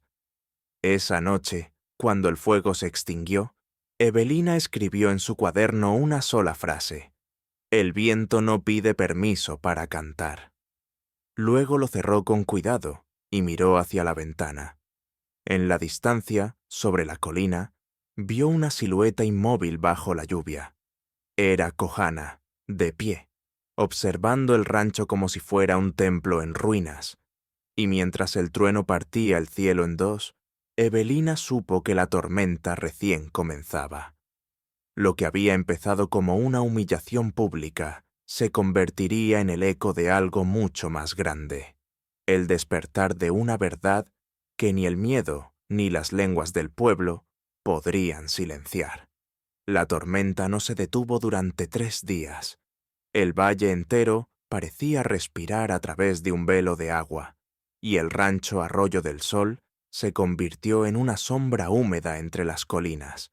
Speaker 1: Esa noche, cuando el fuego se extinguió, Evelina escribió en su cuaderno una sola frase: «El viento no pide permiso para cantar». Luego lo cerró con cuidado y miró hacia la ventana. En la distancia, sobre la colina, vio una silueta inmóvil bajo la lluvia. Era Kohana, de pie, observando el rancho como si fuera un templo en ruinas. Y mientras el trueno partía el cielo en dos, Evelina supo que la tormenta recién comenzaba. Lo que había empezado como una humillación pública se convertiría en el eco de algo mucho más grande, el despertar de una verdad que ni el miedo ni las lenguas del pueblo podrían silenciar. La tormenta no se detuvo durante 3 días. El valle entero parecía respirar a través de un velo de agua, y el rancho Arroyo del Sol se convirtió en una sombra húmeda entre las colinas.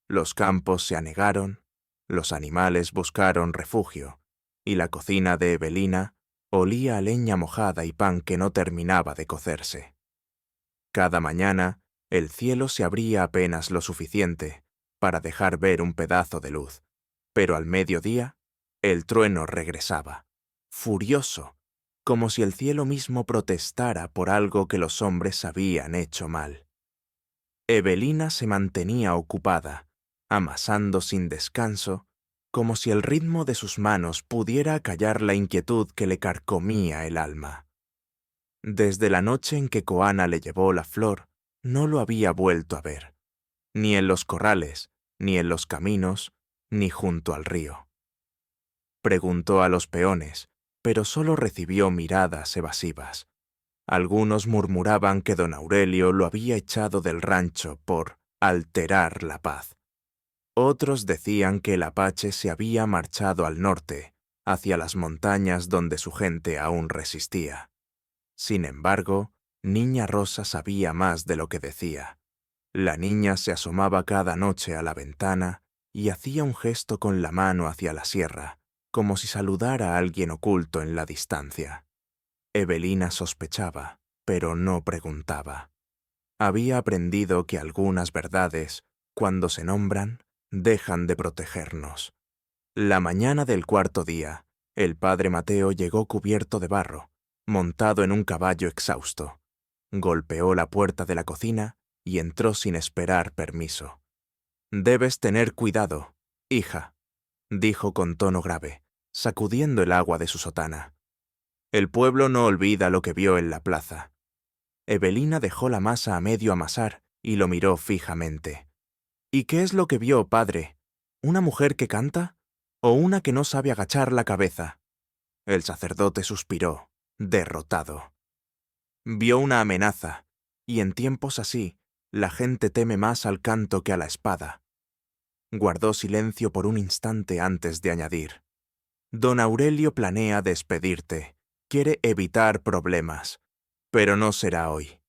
Speaker 1: Los campos se anegaron, los animales buscaron refugio, y la cocina de Evelina olía a leña mojada y pan que no terminaba de cocerse. Cada mañana, el cielo se abría apenas lo suficiente para dejar ver un pedazo de luz, pero al mediodía, el trueno regresaba, furioso, como si el cielo mismo protestara por algo que los hombres habían hecho mal. Evelina se mantenía ocupada, amasando sin descanso, como si el ritmo de sus manos pudiera acallar la inquietud que le carcomía el alma. Desde la noche en que Koana le llevó la flor, no lo había vuelto a ver, ni en los corrales, ni en los caminos, ni junto al río. Preguntó a los peones, pero solo recibió miradas evasivas. Algunos murmuraban que don Aurelio lo había echado del rancho por alterar la paz. Otros decían que el apache se había marchado al norte, hacia las montañas donde su gente aún resistía. Sin embargo, Niña Rosa sabía más de lo que decía. La niña se asomaba cada noche a la ventana y hacía un gesto con la mano hacia la sierra, como si saludara a alguien oculto en la distancia. Evelina sospechaba, pero no preguntaba. Había aprendido que algunas verdades, cuando se nombran, dejan de protegernos. La mañana del 4.º día, el padre Mateo llegó cubierto de barro, montado en un caballo exhausto. Golpeó la puerta de la cocina y entró sin esperar permiso. «Debes tener cuidado, hija», dijo con tono grave, sacudiendo el agua de su sotana. «El pueblo no olvida lo que vio en la plaza». Evelina dejó la masa a medio amasar y lo miró fijamente. «¿Y qué es lo que vio, padre? ¿Una mujer que canta? ¿O una que no sabe agachar la cabeza?» El sacerdote suspiró, derrotado. Vio una amenaza, y en tiempos así, la gente teme más al canto que a la espada. Guardó silencio por un instante antes de añadir. Don Aurelio planea despedirte, quiere evitar problemas, pero no será hoy.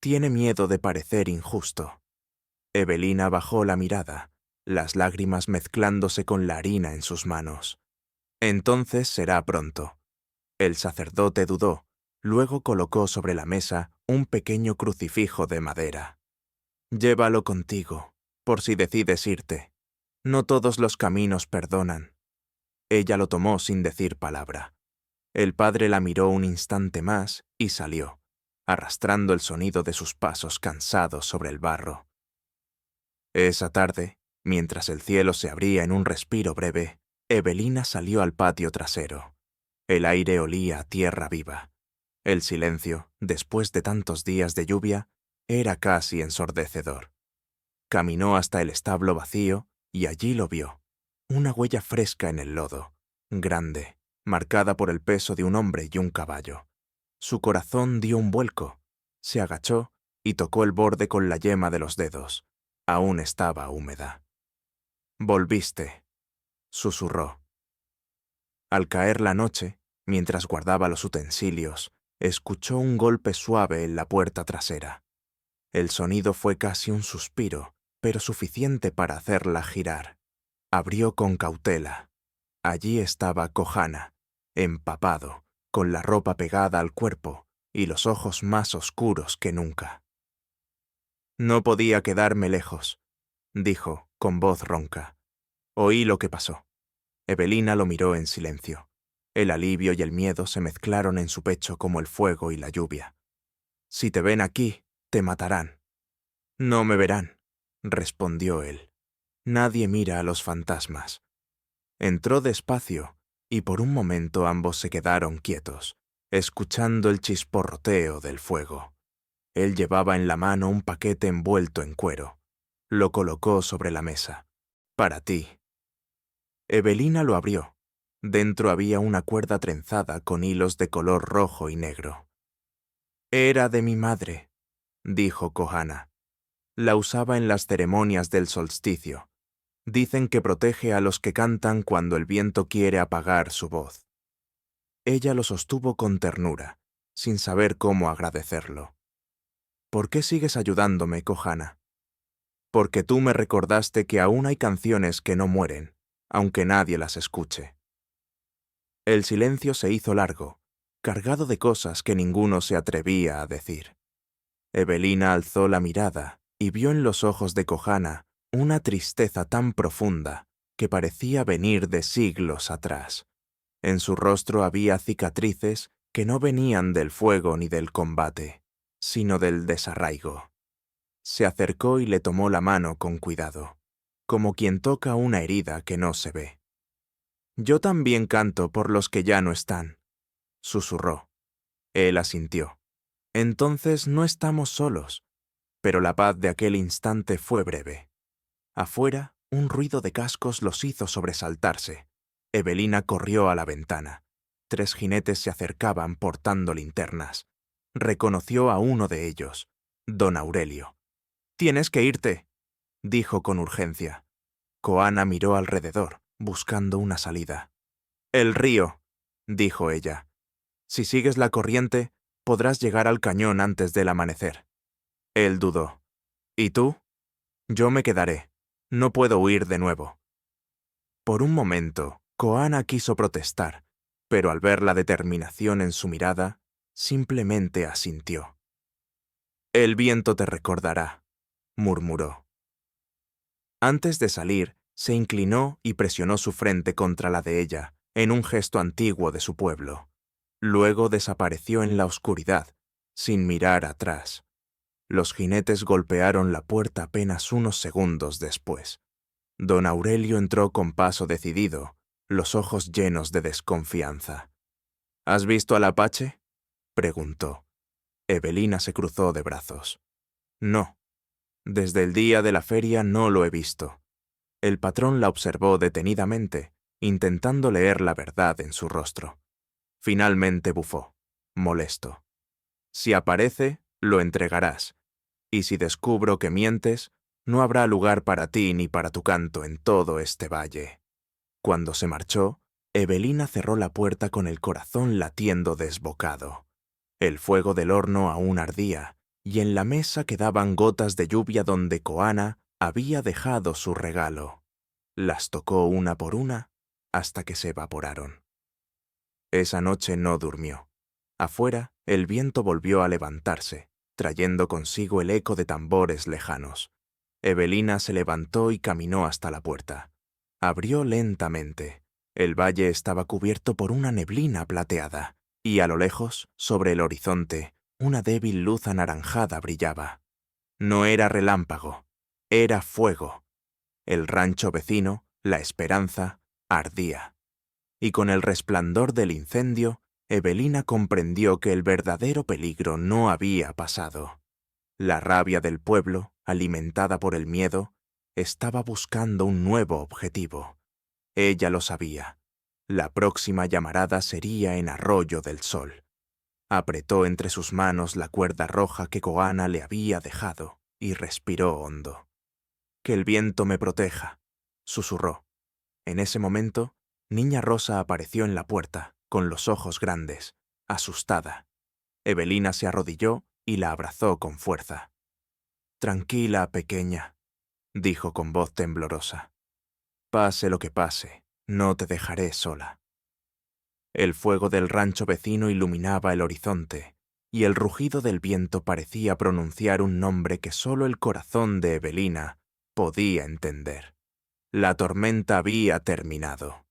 Speaker 1: Tiene miedo de parecer injusto. Evelina bajó la mirada, las lágrimas mezclándose con la harina en sus manos. Entonces será pronto. El sacerdote dudó, luego colocó sobre la mesa un pequeño crucifijo de madera. Llévalo contigo, por si decides irte. No todos los caminos perdonan. Ella lo tomó sin decir palabra. El padre la miró un instante más y salió, arrastrando el sonido de sus pasos cansados sobre el barro. Esa tarde, mientras el cielo se abría en un respiro breve, Evelina salió al patio trasero. El aire olía a tierra viva. El silencio, después de tantos días de lluvia, era casi ensordecedor. Caminó hasta el establo vacío y allí lo vio, una huella fresca en el lodo, grande, marcada por el peso de un hombre y un caballo. Su corazón dio un vuelco, se agachó y tocó el borde con la yema de los dedos. Aún estaba húmeda. «Volviste», susurró. Al caer la noche, mientras guardaba los utensilios, escuchó un golpe suave en la puerta trasera. El sonido fue casi un suspiro, pero suficiente para hacerla girar. Abrió con cautela. Allí estaba Kohana, empapado, con la ropa pegada al cuerpo y los ojos más oscuros que nunca. «No podía quedarme lejos», dijo, con voz ronca. «Oí lo que pasó». Evelina lo miró en silencio. El alivio y el miedo se mezclaron en su pecho como el fuego y la lluvia. «Si te ven aquí, te matarán». «No me verán», respondió él. «Nadie mira a los fantasmas». Entró despacio, y por un momento ambos se quedaron quietos, escuchando el chisporroteo del fuego. Él llevaba en la mano un paquete envuelto en cuero. Lo colocó sobre la mesa. «Para ti». Evelina lo abrió. Dentro había una cuerda trenzada con hilos de color rojo y negro. «Era de mi madre», dijo Kohana. «La usaba en las ceremonias del solsticio. Dicen que protege a los que cantan cuando el viento quiere apagar su voz». Ella lo sostuvo con ternura, sin saber cómo agradecerlo. «¿Por qué sigues ayudándome, Kohana?» «Porque tú me recordaste que aún hay canciones que no mueren, aunque nadie las escuche». El silencio se hizo largo, cargado de cosas que ninguno se atrevía a decir. Evelina alzó la mirada y vio en los ojos de Kohana una tristeza tan profunda que parecía venir de siglos atrás. En su rostro había cicatrices que no venían del fuego ni del combate, sino del desarraigo. Se acercó y le tomó la mano con cuidado, como quien toca una herida que no se ve. «Yo también canto por los que ya no están», susurró. Él asintió. «Entonces no estamos solos». Pero la paz de aquel instante fue breve. Afuera, un ruido de cascos los hizo sobresaltarse. Evelina corrió a la ventana. 3 jinetes se acercaban portando linternas. Reconoció a uno de ellos, don Aurelio. «Tienes que irte», dijo con urgencia. Kohana miró alrededor, buscando una salida. «El río», dijo ella. «Si sigues la corriente, podrás llegar al cañón antes del amanecer». Él dudó. «¿Y tú?» «Yo me quedaré. No puedo huir de nuevo». Por un momento, Kohana quiso protestar, pero al ver la determinación en su mirada, simplemente asintió. «El viento te recordará», murmuró. Antes de salir, se inclinó y presionó su frente contra la de ella, en un gesto antiguo de su pueblo. Luego desapareció en la oscuridad, sin mirar atrás. Los jinetes golpearon la puerta apenas unos segundos después. Don Aurelio entró con paso decidido, los ojos llenos de desconfianza. «¿Has visto al apache?», preguntó. Evelina se cruzó de brazos. «No. Desde el día de la feria no lo he visto». El patrón la observó detenidamente, intentando leer la verdad en su rostro. Finalmente bufó, molesto. «Si aparece, lo entregarás. Y si descubro que mientes, no habrá lugar para ti ni para tu canto en todo este valle». Cuando se marchó, Evelina cerró la puerta con el corazón latiendo desbocado. El fuego del horno aún ardía, y en la mesa quedaban gotas de lluvia donde Kohana había dejado su regalo. Las tocó una por una hasta que se evaporaron. Esa noche no durmió. Afuera, el viento volvió a levantarse, trayendo consigo el eco de tambores lejanos. Evelina se levantó y caminó hasta la puerta. Abrió lentamente. El valle estaba cubierto por una neblina plateada, y a lo lejos, sobre el horizonte, una débil luz anaranjada brillaba. No era relámpago, era fuego. El rancho vecino, La Esperanza, ardía. Y con el resplandor del incendio, Evelina comprendió que el verdadero peligro no había pasado. La rabia del pueblo, alimentada por el miedo, estaba buscando un nuevo objetivo. Ella lo sabía. La próxima llamarada sería en Arroyo del Sol. Apretó entre sus manos la cuerda roja que Kohana le había dejado y respiró hondo. «Que el viento me proteja», susurró. En ese momento, Niña Rosa apareció en la puerta, con los ojos grandes, asustada. Evelina se arrodilló y la abrazó con fuerza. «Tranquila, pequeña», dijo con voz temblorosa. «Pase lo que pase, no te dejaré sola». El fuego del rancho vecino iluminaba el horizonte, y el rugido del viento parecía pronunciar un nombre que solo el corazón de Evelina podía entender. La tormenta había terminado.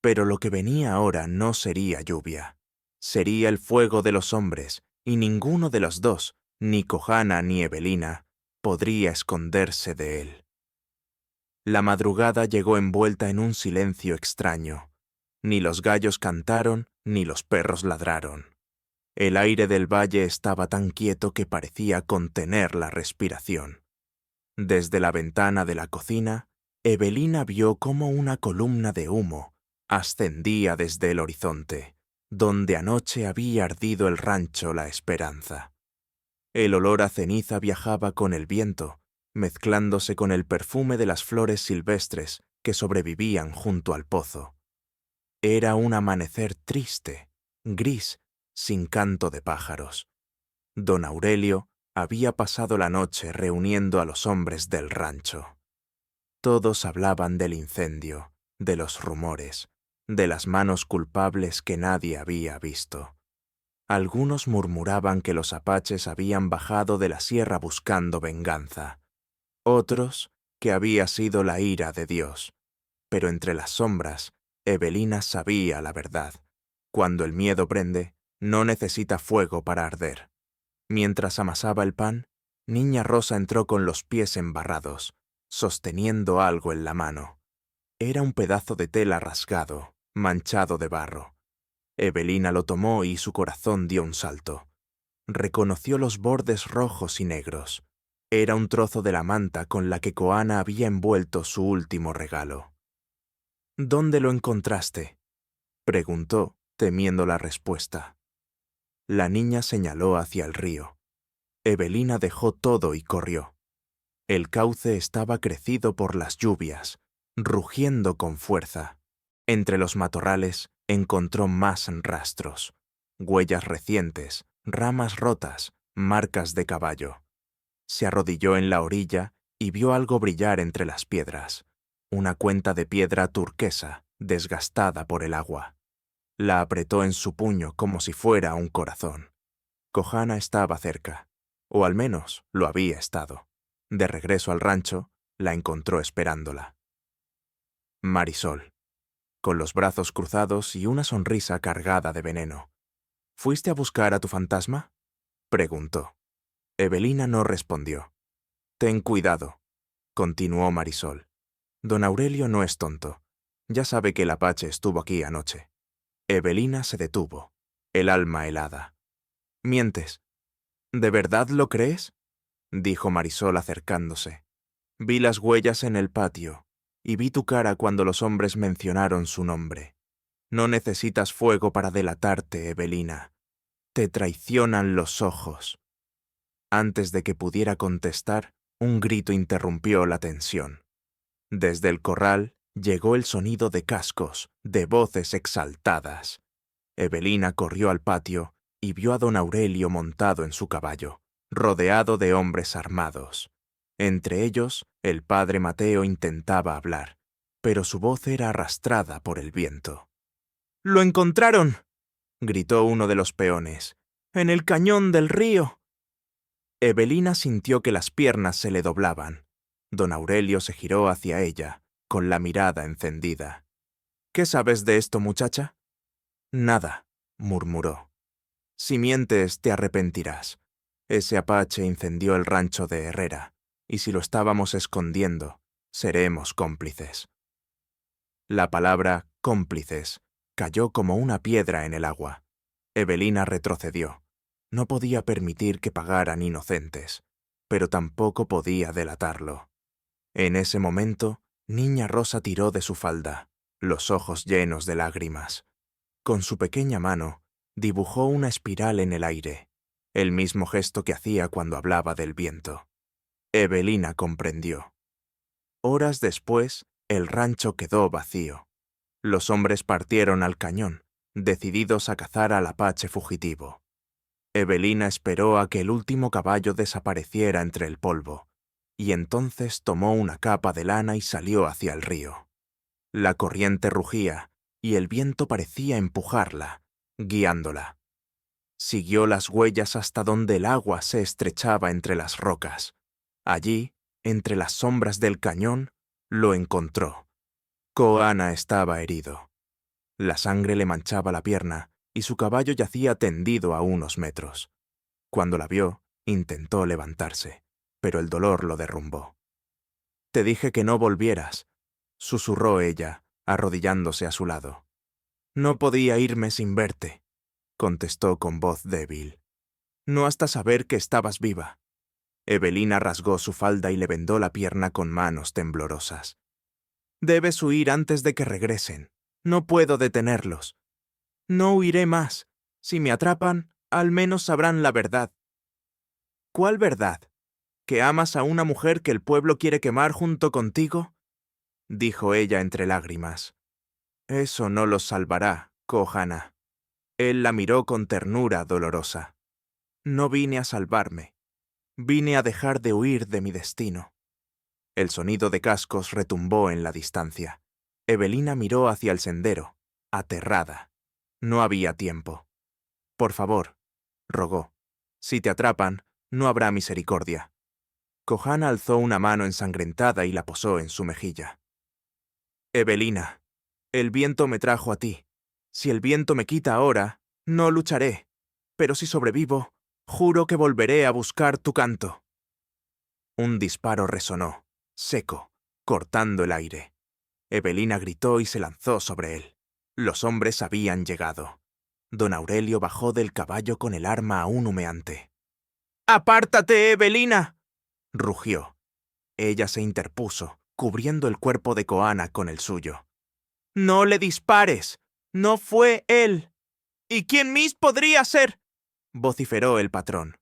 Speaker 1: Pero lo que venía ahora no sería lluvia. Sería el fuego de los hombres, y ninguno de los dos, ni Kohana ni Evelina, podría esconderse de él. La madrugada llegó envuelta en un silencio extraño. Ni los gallos cantaron, ni los perros ladraron. El aire del valle estaba tan quieto que parecía contener la respiración. Desde la ventana de la cocina, Evelina vio cómo una columna de humo, Ascendía desde el horizonte, donde anoche había ardido el rancho La Esperanza. El olor a ceniza viajaba con el viento, mezclándose con el perfume de las flores silvestres que sobrevivían junto al pozo. Era un amanecer triste, gris, sin canto de pájaros. Don Aurelio había pasado la noche reuniendo a los hombres del rancho. Todos hablaban del incendio, de los rumores, de las manos culpables que nadie había visto. Algunos murmuraban que los apaches habían bajado de la sierra buscando venganza. Otros, que había sido la ira de Dios. Pero entre las sombras, Evelina sabía la verdad. Cuando el miedo prende, no necesita fuego para arder. Mientras amasaba el pan, Niña Rosa entró con los pies embarrados, sosteniendo algo en la mano. Era un pedazo de tela rasgado, manchado de barro. Evelina lo tomó y su corazón dio un salto. Reconoció los bordes rojos y negros. Era un trozo de la manta con la que Koana había envuelto su último regalo. «¿Dónde lo encontraste?», preguntó, temiendo la respuesta. La niña señaló hacia el río. Evelina dejó todo y corrió. El cauce estaba crecido por las lluvias, rugiendo con fuerza. Entre los matorrales encontró más rastros, huellas recientes, ramas rotas, marcas de caballo. Se arrodilló en la orilla y vio algo brillar entre las piedras, una cuenta de piedra turquesa, desgastada por el agua. La apretó en su puño como si fuera un corazón. Kohana estaba cerca, o al menos lo había estado. De regreso al rancho, la encontró esperándola. Marisol, con los brazos cruzados y una sonrisa cargada de veneno. «¿Fuiste a buscar a tu fantasma?», preguntó. Evelina no respondió. «Ten cuidado», continuó Marisol. «Don Aurelio no es tonto. Ya sabe que el apache estuvo aquí anoche». Evelina se detuvo, el alma helada. «Mientes. ¿De verdad lo crees?», dijo Marisol acercándose. «Vi las huellas en el patio y vi tu cara cuando los hombres mencionaron su nombre. No necesitas fuego para delatarte, Evelina. Te traicionan los ojos». Antes de que pudiera contestar, un grito interrumpió la tensión. Desde el corral llegó el sonido de cascos, de voces exaltadas. Evelina corrió al patio y vio a don Aurelio montado en su caballo, rodeado de hombres armados. Entre ellos, el padre Mateo intentaba hablar, pero su voz era arrastrada por el viento. «¡Lo encontraron!», gritó uno de los peones. «¡En el cañón del río!». Evelina sintió que las piernas se le doblaban. Don Aurelio se giró hacia ella, con la mirada encendida. «¿Qué sabes de esto, muchacha?». «Nada», murmuró. «Si mientes, te arrepentirás. Ese apache incendió el rancho de Herrera, y si lo estábamos escondiendo, seremos cómplices». La palabra «cómplices» cayó como una piedra en el agua. Evelina retrocedió. No podía permitir que pagaran inocentes, pero tampoco podía delatarlo. En ese momento, Niña Rosa tiró de su falda, los ojos llenos de lágrimas. Con su pequeña mano, dibujó una espiral en el aire, el mismo gesto que hacía cuando hablaba del viento. Evelina comprendió. Horas después, el rancho quedó vacío. Los hombres partieron al cañón, decididos a cazar al apache fugitivo. Evelina esperó a que el último caballo desapareciera entre el polvo, y entonces tomó una capa de lana y salió hacia el río. La corriente rugía, y el viento parecía empujarla, guiándola. Siguió las huellas hasta donde el agua se estrechaba entre las rocas. Allí, entre las sombras del cañón, lo encontró. Koana estaba herido. La sangre le manchaba la pierna, y su caballo yacía tendido a unos metros. Cuando la vio, intentó levantarse, pero el dolor lo derrumbó. «Te dije que no volvieras», susurró ella, arrodillándose a su lado. «No podía irme sin verte», contestó con voz débil. «No hasta saber que estabas viva». Evelina rasgó su falda y le vendó la pierna con manos temblorosas. «Debes huir antes de que regresen. No puedo detenerlos. No huiré más. Si me atrapan, al menos sabrán la verdad. ¿Cuál verdad? ¿Que amas a una mujer que el pueblo quiere quemar junto contigo? Dijo ella entre lágrimas. Eso no los salvará, Kohana. Él la miró con ternura dolorosa. No vine a salvarme. Vine a dejar de huir de mi destino. El sonido de cascos retumbó en la distancia. Evelina miró hacia el sendero, aterrada. No había tiempo. Por favor, rogó. Si te atrapan, no habrá misericordia. Kohana alzó una mano ensangrentada y la posó en su mejilla. Evelina, el viento me trajo a ti. Si el viento me quita ahora, no lucharé. Pero si sobrevivo, juro que volveré a buscar tu canto. Un disparo resonó, seco, cortando el aire. Evelina gritó y se lanzó sobre él. Los hombres habían llegado. Don Aurelio bajó del caballo con el arma aún humeante. —¡Apártate, Evelina! —rugió. Ella se interpuso, cubriendo el cuerpo de Kohana con el suyo. —¡No le dispares! ¡No fue él! —¿Y quién más podría ser? —vociferó el patrón.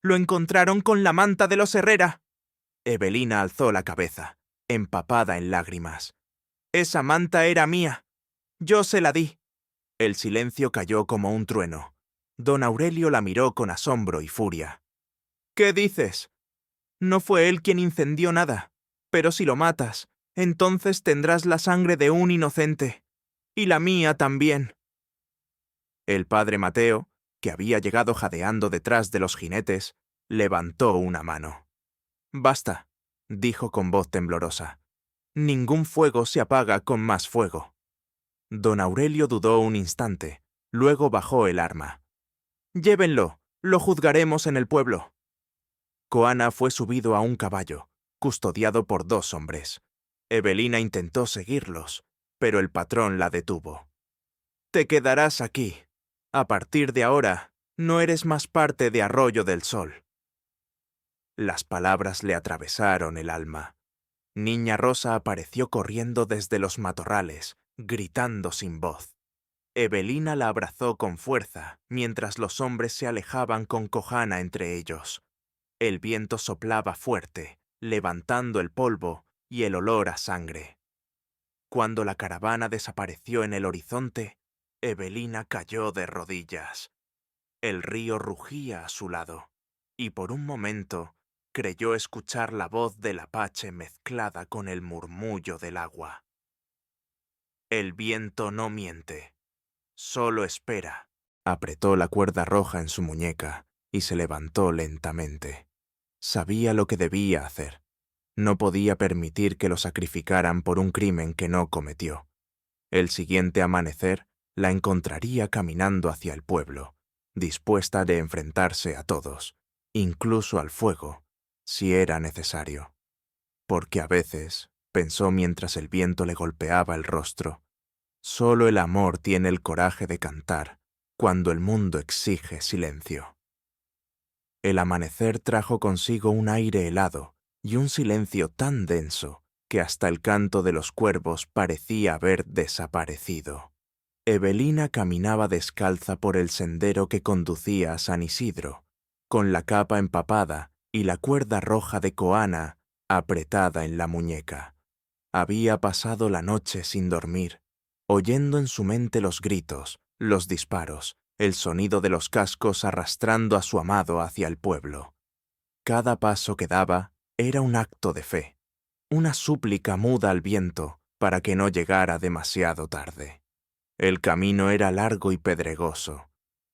Speaker 1: —Lo encontraron con la manta de los Herrera. Evelina alzó la cabeza, empapada en lágrimas. Esa manta era mía. Yo se la di. El silencio cayó como un trueno. Don Aurelio la miró con asombro y furia. —¿Qué dices? No fue él quien incendió nada. Pero si lo matas, entonces tendrás la sangre de un inocente. Y la mía también. El padre Mateo, que había llegado jadeando detrás de los jinetes, levantó una mano. —Basta —dijo con voz temblorosa—. Ningún fuego se apaga con más fuego. Don Aurelio dudó un instante, luego bajó el arma. —Llévenlo, lo juzgaremos en el pueblo. Kohana fue subido a un caballo, custodiado por 2 hombres. Evelina intentó seguirlos, pero el patrón la detuvo. —Te quedarás aquí. A partir de ahora, no eres más parte de Arroyo del Sol. Las palabras le atravesaron el alma. Niña Rosa apareció corriendo desde los matorrales, gritando sin voz. Evelina la abrazó con fuerza, mientras los hombres se alejaban con Kohana entre ellos. El viento soplaba fuerte, levantando el polvo y el olor a sangre. Cuando la caravana desapareció en el horizonte, Evelina cayó de rodillas. El río rugía a su lado, y por un momento creyó escuchar la voz del apache mezclada con el murmullo del agua. El viento no miente, solo espera. Apretó la cuerda roja en su muñeca y se levantó lentamente. Sabía lo que debía hacer. No podía permitir que lo sacrificaran por un crimen que no cometió. El siguiente amanecer la encontraría caminando hacia el pueblo, dispuesta de enfrentarse a todos, incluso al fuego, si era necesario. Porque a veces, pensó mientras el viento le golpeaba el rostro, solo el amor tiene el coraje de cantar cuando el mundo exige silencio. El amanecer trajo consigo un aire helado y un silencio tan denso que hasta el canto de los cuervos parecía haber desaparecido. Evelina caminaba descalza por el sendero que conducía a San Isidro, con la capa empapada y la cuerda roja de Kohana apretada en la muñeca. Había pasado la noche sin dormir, oyendo en su mente los gritos, los disparos, el sonido de los cascos arrastrando a su amado hacia el pueblo. Cada paso que daba era un acto de fe, una súplica muda al viento para que no llegara demasiado tarde. El camino era largo y pedregoso.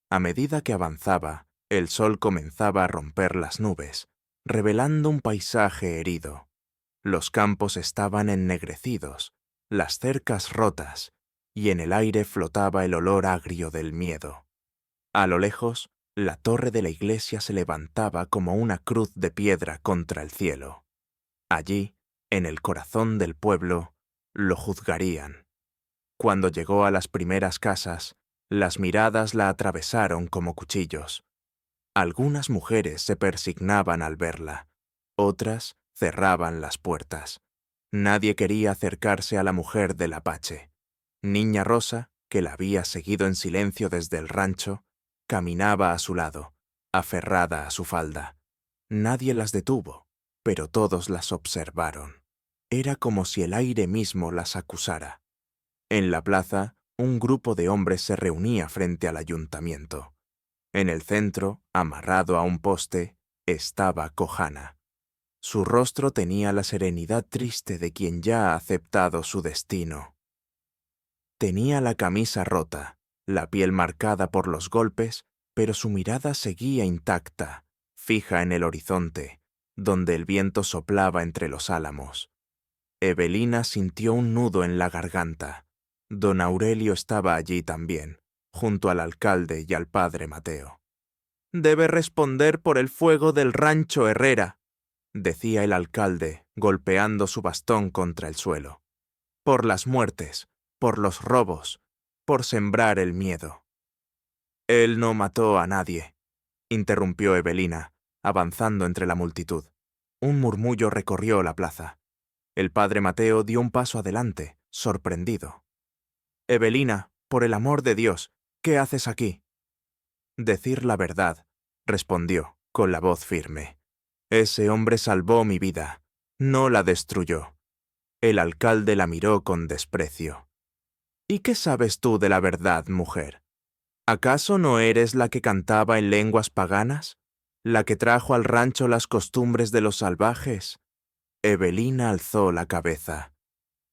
Speaker 1: A medida que avanzaba, el sol comenzaba a romper las nubes, revelando un paisaje herido. Los campos estaban ennegrecidos, las cercas rotas, y en el aire flotaba el olor agrio del miedo. A lo lejos, la torre de la iglesia se levantaba como una cruz de piedra contra el cielo. Allí, en el corazón del pueblo, lo juzgarían. Cuando llegó a las primeras casas, las miradas la atravesaron como cuchillos. Algunas mujeres se persignaban al verla, otras cerraban las puertas. Nadie quería acercarse a la mujer del apache. Niña Rosa, que la había seguido en silencio desde el rancho, caminaba a su lado, aferrada a su falda. Nadie las detuvo, pero todos las observaron. Era como si el aire mismo las acusara. En la plaza, un grupo de hombres se reunía frente al ayuntamiento. En el centro, amarrado a un poste, estaba Kohana. Su rostro tenía la serenidad triste de quien ya ha aceptado su destino. Tenía la camisa rota, la piel marcada por los golpes, pero su mirada seguía intacta, fija en el horizonte, donde el viento soplaba entre los álamos. Evelina sintió un nudo en la garganta. Don Aurelio estaba allí también, junto al alcalde y al padre Mateo. «Debe responder por el fuego del rancho Herrera», decía el alcalde, golpeando su bastón contra el suelo. «Por las muertes, por los robos, por sembrar el miedo». «Él no mató a nadie», interrumpió Evelina, avanzando entre la multitud. Un murmullo recorrió la plaza. El padre Mateo dio un paso adelante, sorprendido. «Evelina, por el amor de Dios, ¿qué haces aquí?» «Decir la verdad», respondió, con la voz firme. «Ese hombre salvó mi vida, no la destruyó». El alcalde la miró con desprecio. «¿Y qué sabes tú de la verdad, mujer? ¿Acaso no eres la que cantaba en lenguas paganas? ¿La que trajo al rancho las costumbres de los salvajes?» Evelina alzó la cabeza.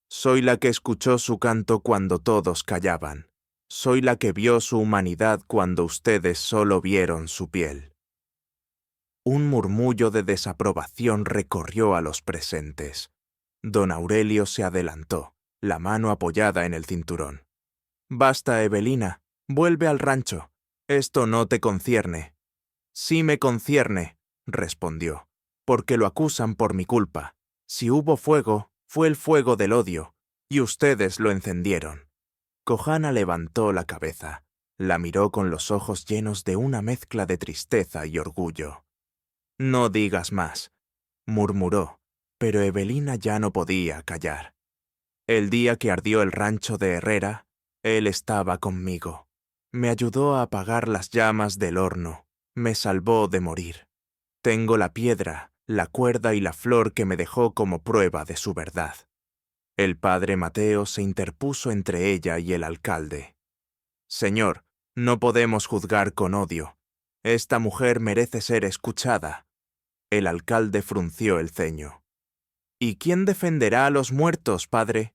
Speaker 1: «Soy la que escuchó su canto cuando todos callaban. Soy la que vio su humanidad cuando ustedes solo vieron su piel». Un murmullo de desaprobación recorrió a los presentes. Don Aurelio se adelantó, la mano apoyada en el cinturón. «Basta, Evelina, vuelve al rancho. Esto no te concierne». «Sí me concierne», respondió, «porque lo acusan por mi culpa. Si hubo fuego, fue el fuego del odio, y ustedes lo encendieron». Kohana levantó la cabeza, la miró con los ojos llenos de una mezcla de tristeza y orgullo. «No digas más», murmuró, pero Evelina ya no podía callar. «El día que ardió el rancho de Herrera, él estaba conmigo. Me ayudó a apagar las llamas del horno, me salvó de morir. Tengo la piedra, la cuerda y la flor que me dejó como prueba de su verdad». El padre Mateo se interpuso entre ella y el alcalde. «Señor, no podemos juzgar con odio. Esta mujer merece ser escuchada». El alcalde frunció el ceño. «¿Y quién defenderá a los muertos, padre?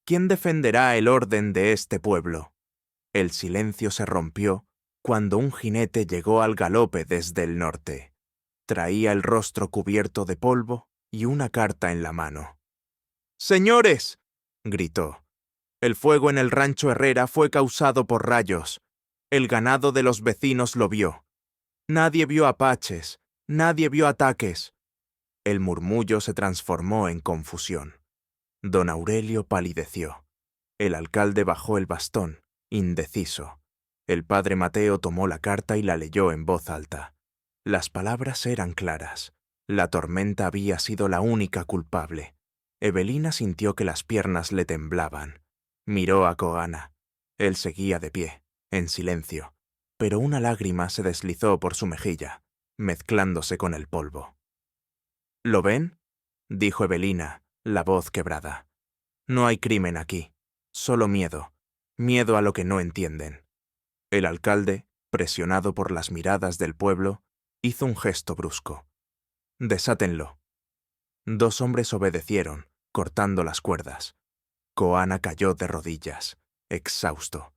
Speaker 1: ¿Quién defenderá el orden de este pueblo?» El silencio se rompió cuando un jinete llegó al galope desde el norte. Traía el rostro cubierto de polvo y una carta en la mano. «¡Señores!», gritó. «El fuego en el rancho Herrera fue causado por rayos. El ganado de los vecinos lo vio. Nadie vio apaches, nadie vio ataques». El murmullo se transformó en confusión. Don Aurelio palideció. El alcalde bajó el bastón, indeciso. El padre Mateo tomó la carta y la leyó en voz alta. Las palabras eran claras. La tormenta había sido la única culpable. Evelina sintió que las piernas le temblaban. Miró a Kohana. Él seguía de pie, en silencio, pero una lágrima se deslizó por su mejilla, mezclándose con el polvo. «¿Lo ven?», dijo Evelina, la voz quebrada. «No hay crimen aquí, solo miedo, miedo a lo que no entienden». El alcalde, presionado por las miradas del pueblo, hizo un gesto brusco. «Desátenlo». 2 hombres obedecieron, cortando las cuerdas. Kohana cayó de rodillas, exhausto.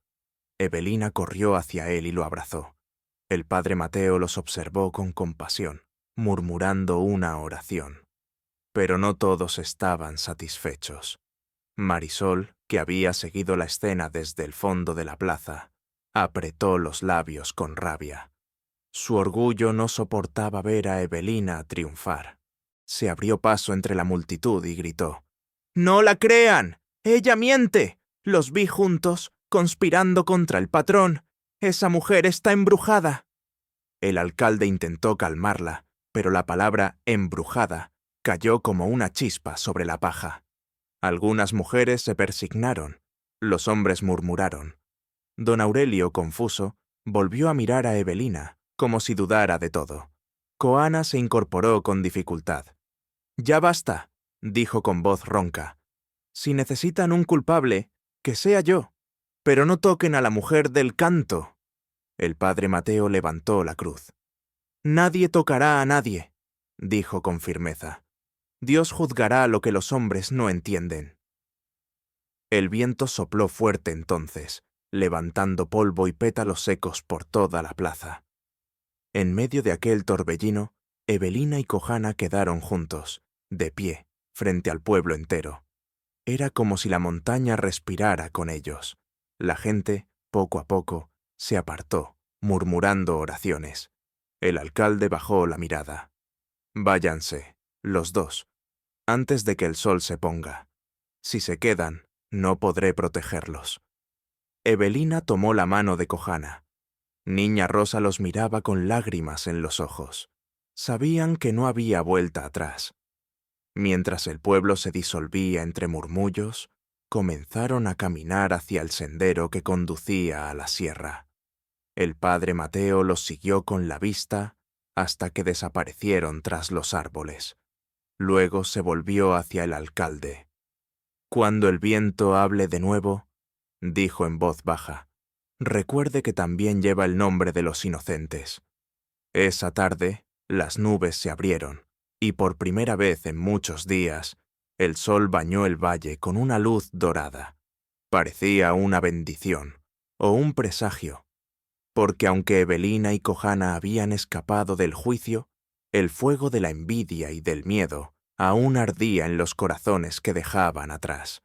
Speaker 1: Evelina corrió hacia él y lo abrazó. El padre Mateo los observó con compasión, murmurando una oración. Pero no todos estaban satisfechos. Marisol, que había seguido la escena desde el fondo de la plaza, apretó los labios con rabia. Su orgullo no soportaba ver a Evelina triunfar. Se abrió paso entre la multitud y gritó: «¡No la crean! ¡Ella miente! Los vi juntos, conspirando contra el patrón. Esa mujer está embrujada». El alcalde intentó calmarla, pero la palabra embrujada cayó como una chispa sobre la paja. Algunas mujeres se persignaron, Los hombres murmuraron. Don Aurelio, confuso, volvió a mirar a Evelina, como si dudara de todo. Koana se incorporó con dificultad. «Ya basta», dijo con voz ronca. «Si necesitan un culpable, que sea yo. Pero no toquen a la mujer del canto». El padre Mateo levantó la cruz. «Nadie tocará a nadie», dijo con firmeza. «Dios juzgará lo que los hombres no entienden». El viento sopló fuerte entonces, levantando polvo y pétalos secos por toda la plaza. En medio de aquel torbellino, Evelina y Kohana quedaron juntos, de pie, frente al pueblo entero. Era como si la montaña respirara con ellos. La gente, poco a poco, se apartó, murmurando oraciones. El alcalde bajó la mirada. «Váyanse, los dos, antes de que el sol se ponga. Si se quedan, no podré protegerlos». Evelina tomó la mano de Kohana. Niña Rosa los miraba con lágrimas en los ojos. Sabían que no había vuelta atrás. Mientras el pueblo se disolvía entre murmullos, comenzaron a caminar hacia el sendero que conducía a la sierra. El padre Mateo los siguió con la vista hasta que desaparecieron tras los árboles. Luego se volvió hacia el alcalde. «Cuando el viento hable de nuevo», dijo en voz baja, «recuerde que también lleva el nombre de los inocentes». Esa tarde, las nubes se abrieron, y por primera vez en muchos días, el sol bañó el valle con una luz dorada. Parecía una bendición, o un presagio, porque aunque Evelina y Kohana habían escapado del juicio, el fuego de la envidia y del miedo aún ardía en los corazones que dejaban atrás.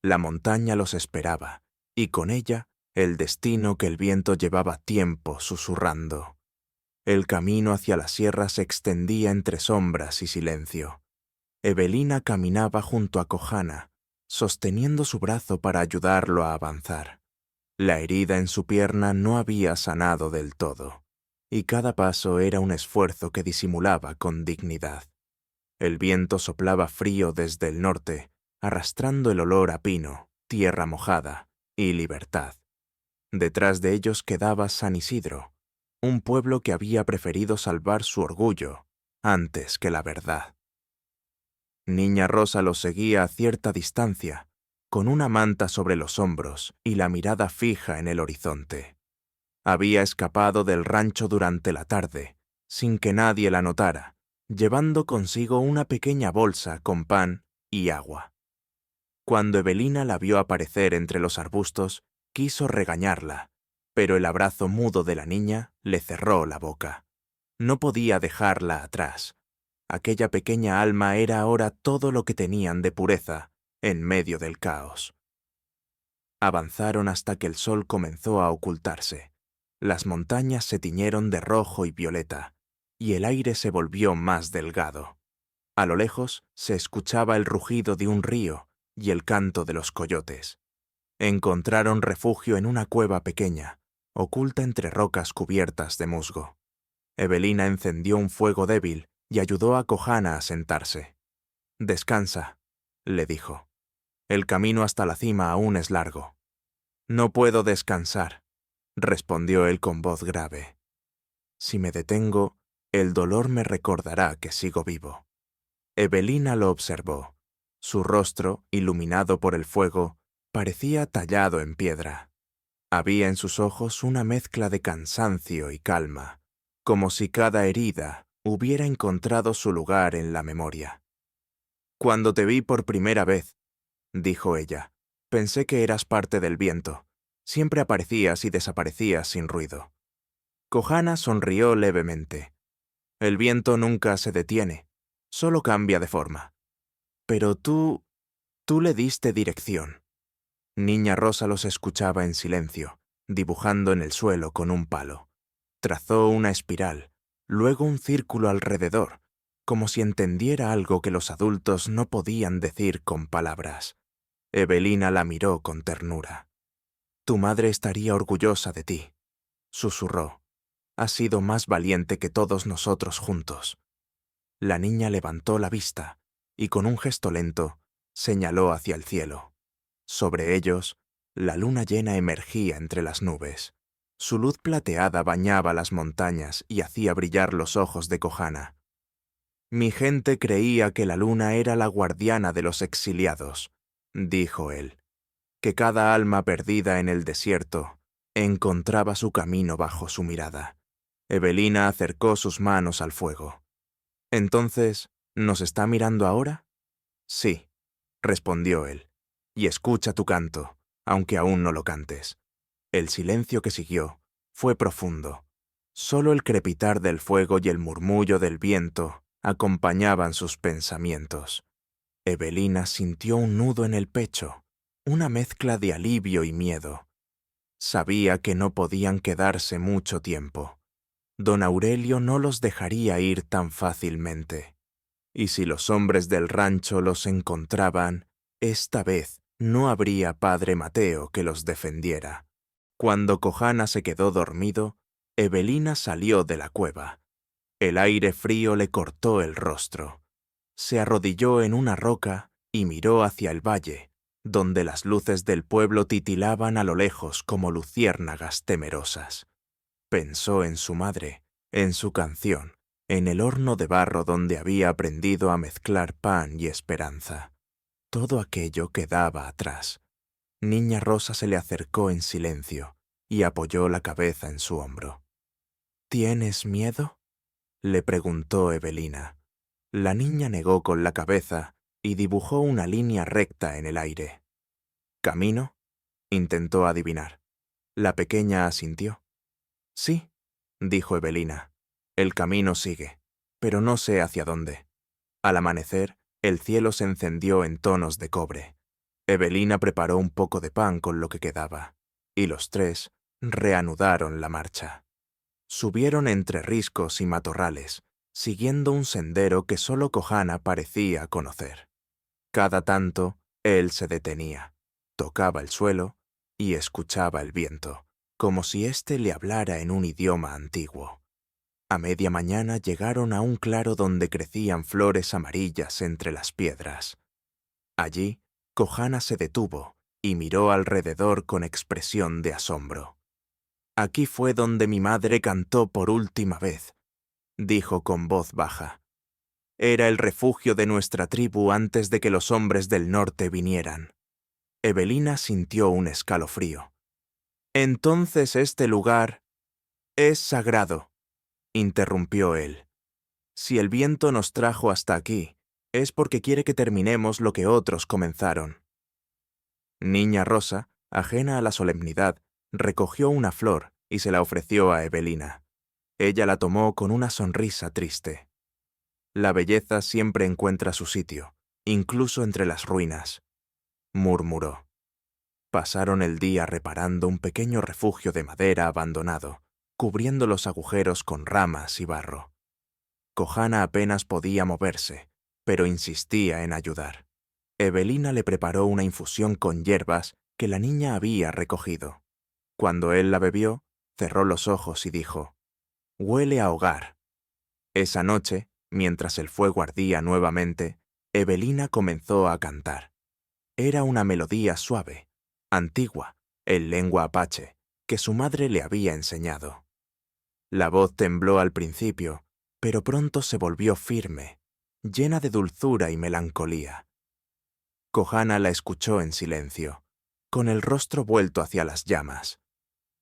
Speaker 1: La montaña los esperaba, y con ella el destino que el viento llevaba tiempo susurrando. El camino hacia la sierra se extendía entre sombras y silencio. Evelina caminaba junto a Kohana, sosteniendo su brazo para ayudarlo a avanzar. La herida en su pierna no había sanado del todo, y cada paso era un esfuerzo que disimulaba con dignidad. El viento soplaba frío desde el norte, arrastrando el olor a pino, tierra mojada y libertad. Detrás de ellos quedaba San Isidro, un pueblo que había preferido salvar su orgullo antes que la verdad. Niña Rosa los seguía a cierta distancia, con una manta sobre los hombros y la mirada fija en el horizonte. Había escapado del rancho durante la tarde, sin que nadie la notara, llevando consigo una pequeña bolsa con pan y agua. Cuando Evelina la vio aparecer entre los arbustos, quiso regañarla, pero el abrazo mudo de la niña le cerró la boca. No podía dejarla atrás. Aquella pequeña alma era ahora todo lo que tenían de pureza en medio del caos. Avanzaron hasta que el sol comenzó a ocultarse. Las montañas se tiñeron de rojo y violeta, y el aire se volvió más delgado. A lo lejos se escuchaba el rugido de un río y el canto de los coyotes. Encontraron refugio en una cueva pequeña, oculta entre rocas cubiertas de musgo. Evelina encendió un fuego débil y ayudó a Kohana a sentarse. «Descansa», le dijo. «El camino hasta la cima aún es largo». «No puedo descansar», respondió él con voz grave. «Si me detengo, el dolor me recordará que sigo vivo». Evelina lo observó. Su rostro, iluminado por el fuego, parecía tallado en piedra. Había en sus ojos una mezcla de cansancio y calma, como si cada herida hubiera encontrado su lugar en la memoria. «Cuando te vi por primera vez», dijo ella, «pensé que eras parte del viento. Siempre aparecías y desaparecías sin ruido». Kohana sonrió levemente. «El viento nunca se detiene, solo cambia de forma. Pero tú le diste dirección». Niña Rosa los escuchaba en silencio, dibujando en el suelo con un palo. Trazó una espiral, luego un círculo alrededor, como si entendiera algo que los adultos no podían decir con palabras. Evelina la miró con ternura. «Tu madre estaría orgullosa de ti», susurró. «Has sido más valiente que todos nosotros juntos». La niña levantó la vista y con un gesto lento señaló hacia el cielo. Sobre ellos, La luna llena emergía entre las nubes. Su luz plateada bañaba las montañas y hacía brillar los ojos de Kohana. «Mi gente creía que la luna era la guardiana de los exiliados», dijo él, «que cada alma perdida en el desierto encontraba su camino bajo su mirada». Evelina acercó sus manos al fuego. «¿Entonces, nos está mirando ahora?» «Sí», respondió él, «y escucha tu canto, aunque aún no lo cantes». El silencio que siguió fue profundo. Solo el crepitar del fuego y el murmullo del viento acompañaban sus pensamientos. Evelina sintió un nudo en el pecho, una mezcla de alivio y miedo. Sabía que no podían quedarse mucho tiempo. Don Aurelio no los dejaría ir tan fácilmente. Y si los hombres del rancho los encontraban, esta vez no habría padre Mateo que los defendiera. Cuando Kohana se quedó dormido, Evelina salió de la cueva. El aire frío le cortó el rostro. Se arrodilló en una roca y miró hacia el valle, donde las luces del pueblo titilaban a lo lejos como luciérnagas temerosas. Pensó en su madre, en su canción, en el horno de barro donde había aprendido a mezclar pan y esperanza. Todo aquello quedaba atrás. Niña Rosa se le acercó en silencio y apoyó la cabeza en su hombro. «¿Tienes miedo?», le preguntó Evelina. La niña negó con la cabeza y dibujó una línea recta en el aire. «¿Camino?», intentó adivinar. La pequeña asintió. «Sí», dijo Evelina, «el camino sigue, pero no sé hacia dónde». Al amanecer, el cielo se encendió en tonos de cobre. Evelina preparó un poco de pan con lo que quedaba, y los tres reanudaron la marcha. Subieron entre riscos y matorrales, siguiendo un sendero que solo Kohana parecía conocer. Cada tanto, él se detenía, tocaba el suelo y escuchaba el viento, como si éste le hablara en un idioma antiguo. A media mañana llegaron a un claro donde crecían flores amarillas entre las piedras. Allí, Kohana se detuvo y miró alrededor con expresión de asombro. «Aquí fue donde mi madre cantó por última vez», dijo con voz baja. «Era el refugio de nuestra tribu antes de que los hombres del norte vinieran». Evelina sintió un escalofrío. «Entonces este lugar es sagrado», interrumpió él. «Si el viento nos trajo hasta aquí, es porque quiere que terminemos lo que otros comenzaron». Niña Rosa, ajena a la solemnidad, recogió una flor y se la ofreció a Evelina. Ella la tomó con una sonrisa triste. «La belleza siempre encuentra su sitio, incluso entre las ruinas», murmuró. Pasaron el día reparando un pequeño refugio de madera abandonado, cubriendo los agujeros con ramas y barro. Kohana apenas podía moverse, pero insistía en ayudar. Evelina le preparó una infusión con hierbas que la niña había recogido. Cuando él la bebió, cerró los ojos y dijo: «Huele a hogar». Esa noche, mientras el fuego ardía nuevamente, Evelina comenzó a cantar. Era una melodía suave, antigua, en lengua apache, que su madre le había enseñado. La voz tembló al principio, pero pronto se volvió firme, llena de dulzura y melancolía. Kohana la escuchó en silencio, con el rostro vuelto hacia las llamas.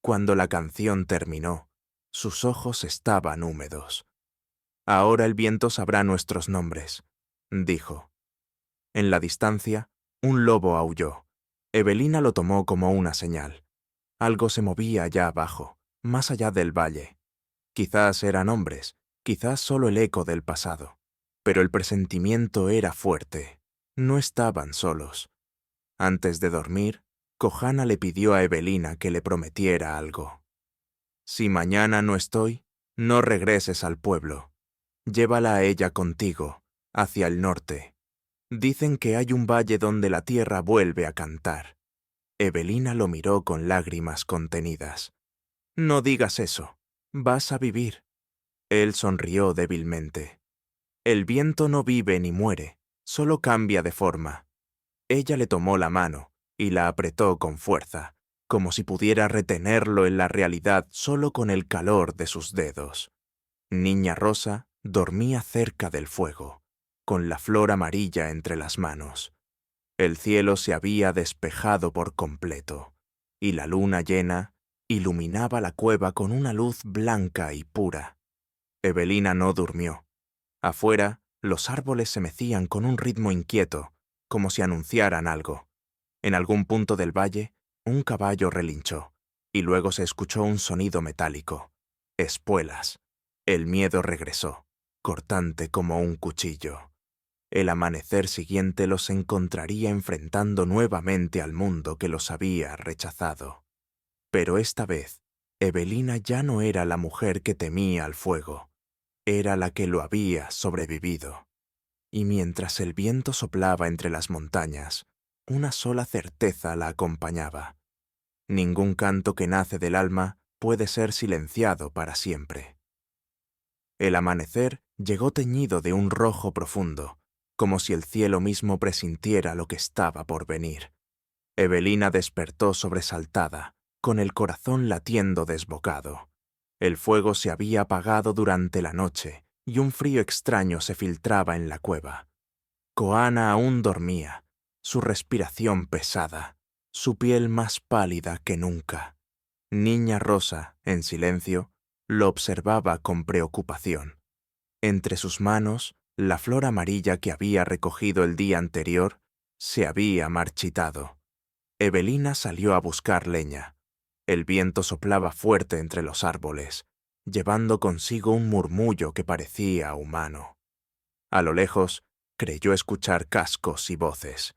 Speaker 1: Cuando la canción terminó, sus ojos estaban húmedos. «Ahora el viento sabrá nuestros nombres», dijo. En la distancia, un lobo aulló. Evelina lo tomó como una señal. Algo se movía allá abajo, más allá del valle. Quizás eran hombres, quizás solo el eco del pasado. Pero el presentimiento era fuerte. No estaban solos. Antes de dormir, Kohana le pidió a Evelina que le prometiera algo. «Si mañana no estoy, no regreses al pueblo. Llévala a ella contigo, hacia el norte. Dicen que hay un valle donde la tierra vuelve a cantar». Evelina lo miró con lágrimas contenidas. «No digas eso. Vas a vivir». Él sonrió débilmente. «El viento no vive ni muere, solo cambia de forma». Ella le tomó la mano, y la apretó con fuerza, como si pudiera retenerlo en la realidad solo con el calor de sus dedos. Niña Rosa dormía cerca del fuego, con la flor amarilla entre las manos. El cielo se había despejado por completo, y la luna llena iluminaba la cueva con una luz blanca y pura. Evelina no durmió. Afuera, los árboles se mecían con un ritmo inquieto, como si anunciaran algo. En algún punto del valle, un caballo relinchó, y luego se escuchó un sonido metálico. Espuelas. El miedo regresó, cortante como un cuchillo. El amanecer siguiente los encontraría enfrentando nuevamente al mundo que los había rechazado. Pero esta vez, Evelina ya no era la mujer que temía al fuego, era la que lo había sobrevivido. Y mientras el viento soplaba entre las montañas, una sola certeza la acompañaba. Ningún canto que nace del alma puede ser silenciado para siempre. El amanecer llegó teñido de un rojo profundo, como si el cielo mismo presintiera lo que estaba por venir. Evelina despertó sobresaltada, con el corazón latiendo desbocado. El fuego se había apagado durante la noche y un frío extraño se filtraba en la cueva. Koana aún dormía, su respiración pesada, su piel más pálida que nunca. Niña Rosa, en silencio, lo observaba con preocupación. Entre sus manos, la flor amarilla que había recogido el día anterior se había marchitado. Evelina salió a buscar leña. El viento soplaba fuerte entre los árboles, llevando consigo un murmullo que parecía humano. A lo lejos, creyó escuchar cascos y voces.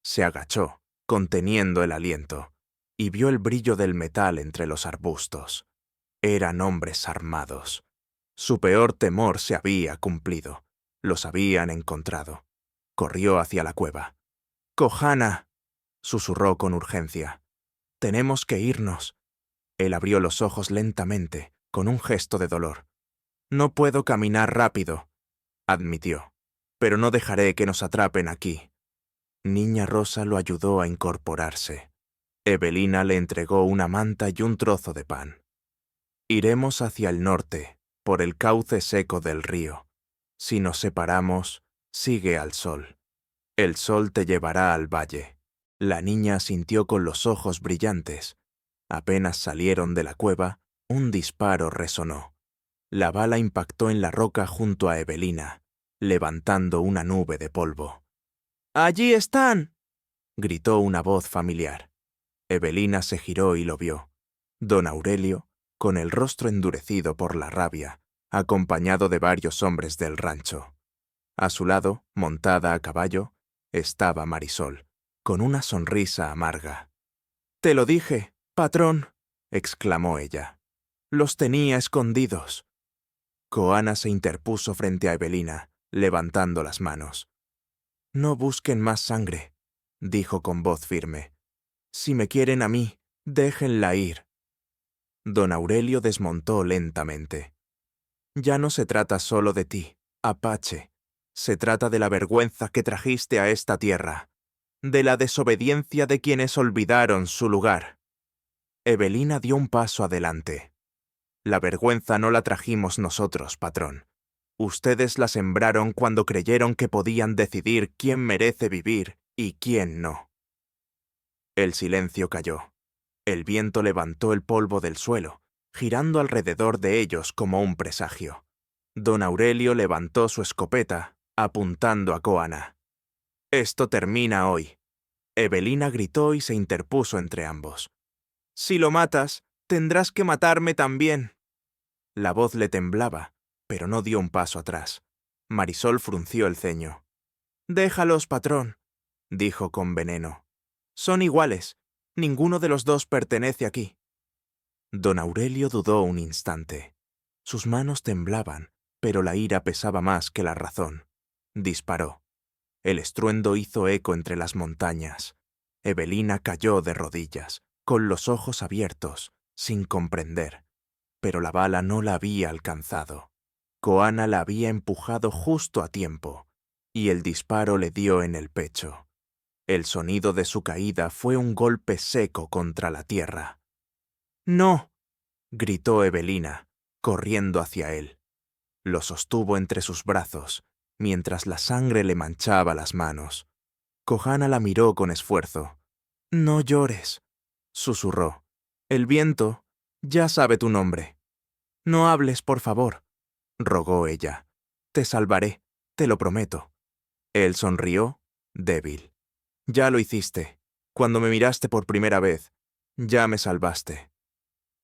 Speaker 1: Se agachó, conteniendo el aliento, y vio el brillo del metal entre los arbustos. Eran hombres armados. Su peor temor se había cumplido. Los habían encontrado. Corrió hacia la cueva. «¡Kohana!», susurró con urgencia. «Tenemos que irnos». Él abrió los ojos lentamente, con un gesto de dolor. «No puedo caminar rápido», admitió, «pero no dejaré que nos atrapen aquí». Niña Rosa lo ayudó a incorporarse. Evelina le entregó una manta y un trozo de pan. «Iremos hacia el norte, por el cauce seco del río. Si nos separamos, sigue al sol. El sol te llevará al valle». La niña asintió con los ojos brillantes. Apenas salieron de la cueva, un disparo resonó. La bala impactó en la roca junto a Evelina, levantando una nube de polvo. «¡Allí están!», gritó una voz familiar. Evelina se giró y lo vio. Don Aurelio, con el rostro endurecido por la rabia, acompañado de varios hombres del rancho. A su lado, montada a caballo, estaba Marisol, con una sonrisa amarga. «Te lo dije, patrón», exclamó ella. «Los tenía escondidos». Koana se interpuso frente a Evelina, levantando las manos. «No busquen más sangre», dijo con voz firme. «Si me quieren a mí, déjenla ir». Don Aurelio desmontó lentamente. «Ya no se trata solo de ti, Apache. Se trata de la vergüenza que trajiste a esta tierra, de la desobediencia de quienes olvidaron su lugar». Evelina dio un paso adelante. «La vergüenza no la trajimos nosotros, patrón. Ustedes la sembraron cuando creyeron que podían decidir quién merece vivir y quién no». El silencio cayó. El viento levantó el polvo del suelo, girando alrededor de ellos como un presagio. Don Aurelio levantó su escopeta, apuntando a Koana. «Esto termina hoy». Evelina gritó y se interpuso entre ambos. «Si lo matas, tendrás que matarme también». La voz le temblaba, pero no dio un paso atrás. Marisol frunció el ceño. «Déjalos, patrón», dijo con veneno. «Son iguales. Ninguno de los dos pertenece aquí». Don Aurelio dudó un instante. Sus manos temblaban, pero la ira pesaba más que la razón. Disparó. El estruendo hizo eco entre las montañas. Evelina cayó de rodillas, con los ojos abiertos, sin comprender. Pero la bala no la había alcanzado. Koana la había empujado justo a tiempo, y el disparo le dio en el pecho. El sonido de su caída fue un golpe seco contra la tierra. ¡No!, gritó Evelina, corriendo hacia él. Lo sostuvo entre sus brazos, mientras la sangre le manchaba las manos. Kohana la miró con esfuerzo. «No llores», susurró. «El viento ya sabe tu nombre». «No hables, por favor», rogó ella. «Te salvaré, te lo prometo». Él sonrió, débil. «Ya lo hiciste. Cuando me miraste por primera vez, ya me salvaste».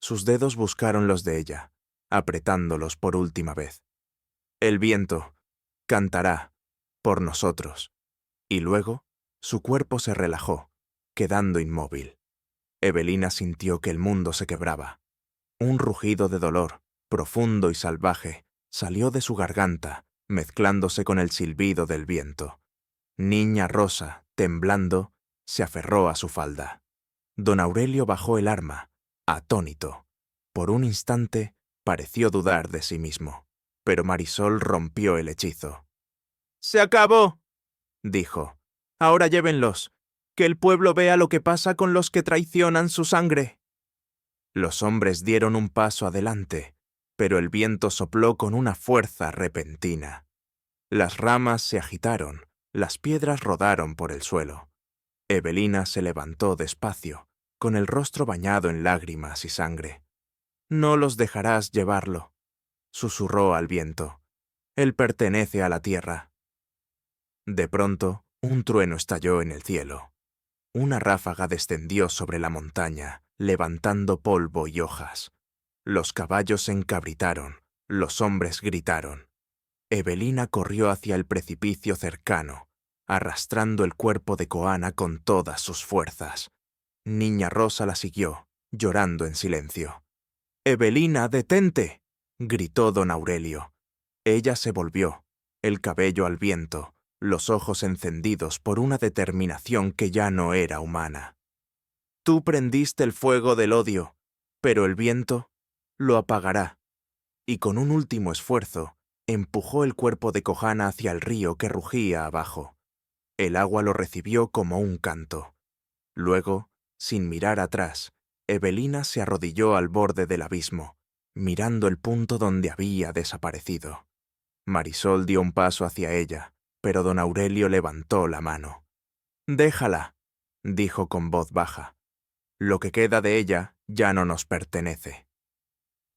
Speaker 1: Sus dedos buscaron los de ella, apretándolos por última vez. «El viento cantará por nosotros». Y luego, su cuerpo se relajó, quedando inmóvil. Evelina sintió que el mundo se quebraba. Un rugido de dolor, profundo y salvaje, salió de su garganta, mezclándose con el silbido del viento. Niña Rosa, temblando, se aferró a su falda. Don Aurelio bajó el arma, atónito. Por un instante pareció dudar de sí mismo, pero Marisol rompió el hechizo. «¡Se acabó!», dijo. «Ahora llévenlos. Que el pueblo vea lo que pasa con los que traicionan su sangre». Los hombres dieron un paso adelante, pero el viento sopló con una fuerza repentina. Las ramas se agitaron, las piedras rodaron por el suelo. Evelina se levantó despacio, con el rostro bañado en lágrimas y sangre. «No los dejarás llevarlo», susurró al viento. «Él pertenece a la tierra». De pronto, un trueno estalló en el cielo. Una ráfaga descendió sobre la montaña, levantando polvo y hojas. Los caballos se encabritaron, los hombres gritaron. Evelina corrió hacia el precipicio cercano, arrastrando el cuerpo de Kohana con todas sus fuerzas. Niña Rosa la siguió, llorando en silencio. «Evelina, detente», gritó don Aurelio. Ella se volvió, el cabello al viento, los ojos encendidos por una determinación que ya no era humana. «Tú prendiste el fuego del odio, pero el viento lo apagará». Y con un último esfuerzo, empujó el cuerpo de Kohana hacia el río que rugía abajo. El agua lo recibió como un canto. Luego, sin mirar atrás, Evelina se arrodilló al borde del abismo, mirando el punto donde había desaparecido. Marisol dio un paso hacia ella, pero don Aurelio levantó la mano. «Déjala», dijo con voz baja. «Lo que queda de ella ya no nos pertenece».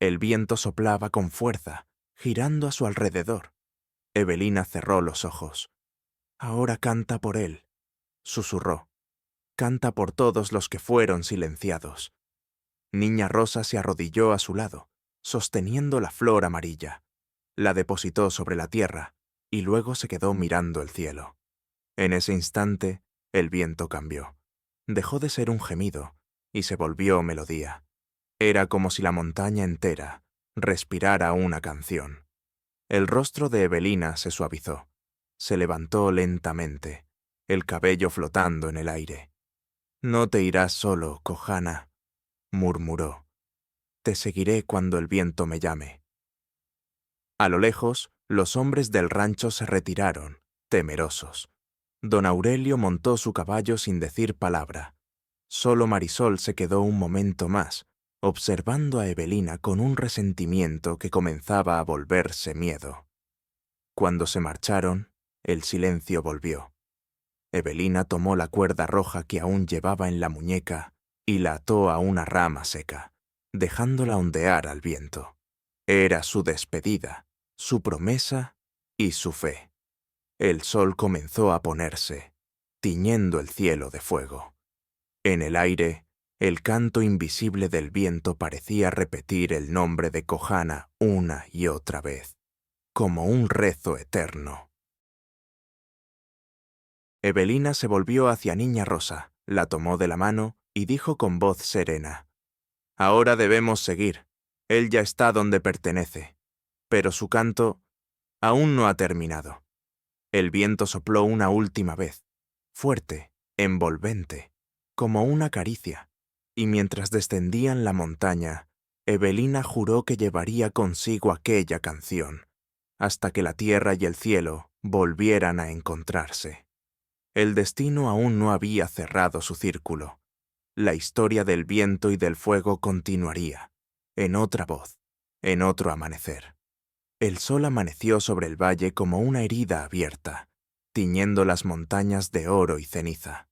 Speaker 1: El viento soplaba con fuerza, girando a su alrededor. Evelina cerró los ojos. «Ahora canta por él», susurró. «Canta por todos los que fueron silenciados». Niña Rosa se arrodilló a su lado, sosteniendo la flor amarilla. La depositó sobre la tierra y luego se quedó mirando el cielo. En ese instante, el viento cambió. Dejó de ser un gemido y se volvió melodía. Era como si la montaña entera respirara una canción. El rostro de Evelina se suavizó. Se levantó lentamente, el cabello flotando en el aire. «No te irás solo, Kohana», murmuró. «Te seguiré cuando el viento me llame». A lo lejos, los hombres del rancho se retiraron, temerosos. Don Aurelio montó su caballo sin decir palabra. Solo Marisol se quedó un momento más, observando a Evelina con un resentimiento que comenzaba a volverse miedo. Cuando se marcharon, el silencio volvió. Evelina tomó la cuerda roja que aún llevaba en la muñeca y la ató a una rama seca, dejándola ondear al viento. Era su despedida, su promesa y su fe. El sol comenzó a ponerse, tiñendo el cielo de fuego. En el aire, el canto invisible del viento parecía repetir el nombre de Kohana una y otra vez, como un rezo eterno. Evelina se volvió hacia Niña Rosa, la tomó de la mano y dijo con voz serena: «Ahora debemos seguir. Él ya está donde pertenece, pero su canto aún no ha terminado». El viento sopló una última vez, fuerte, envolvente, como una caricia, y mientras descendían la montaña, Evelina juró que llevaría consigo aquella canción, hasta que la tierra y el cielo volvieran a encontrarse. El destino aún no había cerrado su círculo. La historia del viento y del fuego continuaría, en otra voz, en otro amanecer. El sol amaneció sobre el valle como una herida abierta, tiñendo las montañas de oro y ceniza.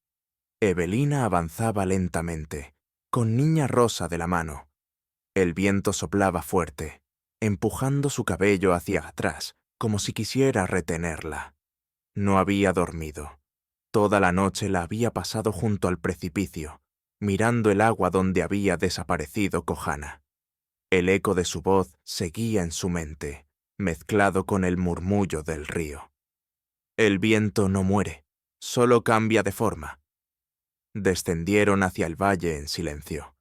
Speaker 1: Evelina avanzaba lentamente, con Niña Rosa de la mano. El viento soplaba fuerte, empujando su cabello hacia atrás, como si quisiera retenerla. No había dormido. Toda la noche la había pasado junto al precipicio, mirando el agua donde había desaparecido Kohana. El eco de su voz seguía en su mente, mezclado con el murmullo del río. El viento no muere, solo cambia de forma. Descendieron hacia el valle en silencio.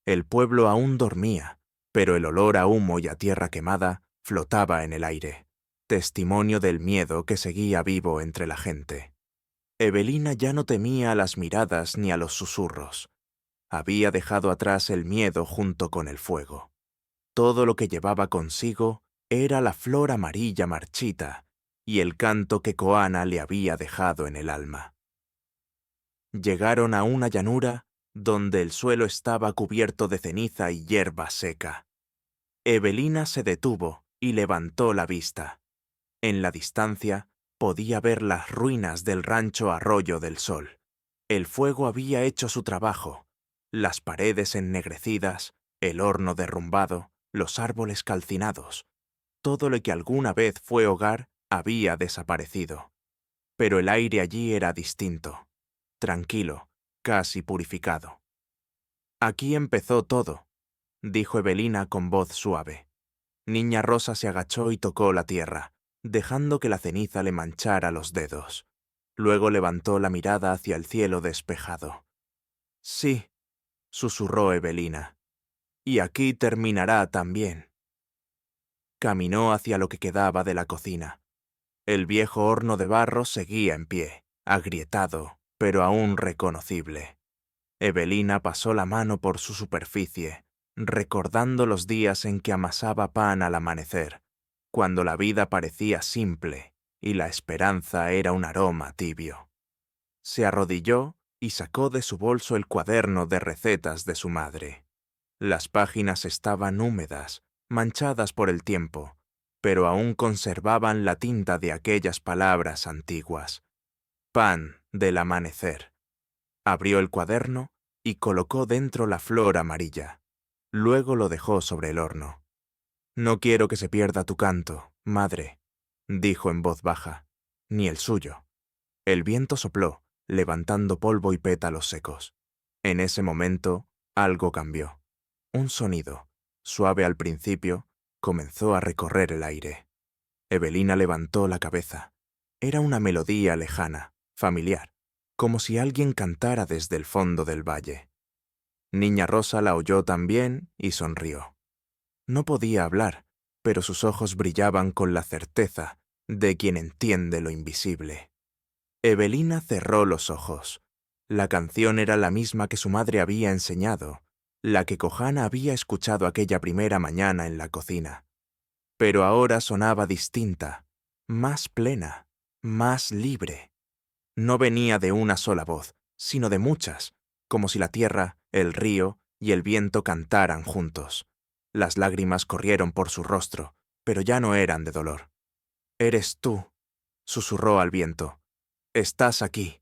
Speaker 1: El pueblo aún dormía, pero el olor a humo y a tierra quemada flotaba en el aire, testimonio del miedo que seguía vivo entre la gente. Evelina ya no temía a las miradas ni a los susurros. Había dejado atrás el miedo junto con el fuego. Todo lo que llevaba consigo era la flor amarilla marchita y el canto que Kohana le había dejado en el alma. Llegaron a una llanura donde el suelo estaba cubierto de ceniza y hierba seca. Evelina se detuvo y levantó la vista. En la distancia podía ver las ruinas del rancho Arroyo del Sol. El fuego había hecho su trabajo. Las paredes ennegrecidas, el horno derrumbado, los árboles calcinados. Todo lo que alguna vez fue hogar había desaparecido. Pero el aire allí era distinto, tranquilo, casi purificado. Aquí empezó todo, dijo Evelina con voz suave. Niña Rosa se agachó y tocó la tierra, dejando que la ceniza le manchara los dedos. Luego levantó la mirada hacia el cielo despejado. Sí, susurró Evelina. Y aquí terminará también. Caminó hacia lo que quedaba de la cocina. El viejo horno de barro seguía en pie, agrietado, pero aún reconocible. Evelina pasó la mano por su superficie, recordando los días en que amasaba pan al amanecer, cuando la vida parecía simple y la esperanza era un aroma tibio. Se arrodilló y sacó de su bolso el cuaderno de recetas de su madre. Las páginas estaban húmedas, manchadas por el tiempo, pero aún conservaban la tinta de aquellas palabras antiguas. Pan del amanecer. Abrió el cuaderno y colocó dentro la flor amarilla. Luego lo dejó sobre el horno. «No quiero que se pierda tu canto, madre», dijo en voz baja, «ni el suyo». El viento sopló, levantando polvo y pétalos secos. En ese momento, algo cambió. Un sonido, suave al principio, comenzó a recorrer el aire. Evelina levantó la cabeza. Era una melodía lejana, familiar, como si alguien cantara desde el fondo del valle. Niña Rosa la oyó también y sonrió. No podía hablar, pero sus ojos brillaban con la certeza de quien entiende lo invisible. Evelina cerró los ojos. La canción era la misma que su madre había enseñado, la que Kohana había escuchado aquella primera mañana en la cocina. Pero ahora sonaba distinta, más plena, más libre. No venía de una sola voz, sino de muchas, como si la tierra, el río y el viento cantaran juntos. Las lágrimas corrieron por su rostro, pero ya no eran de dolor. «Eres tú», susurró al viento. «Estás aquí».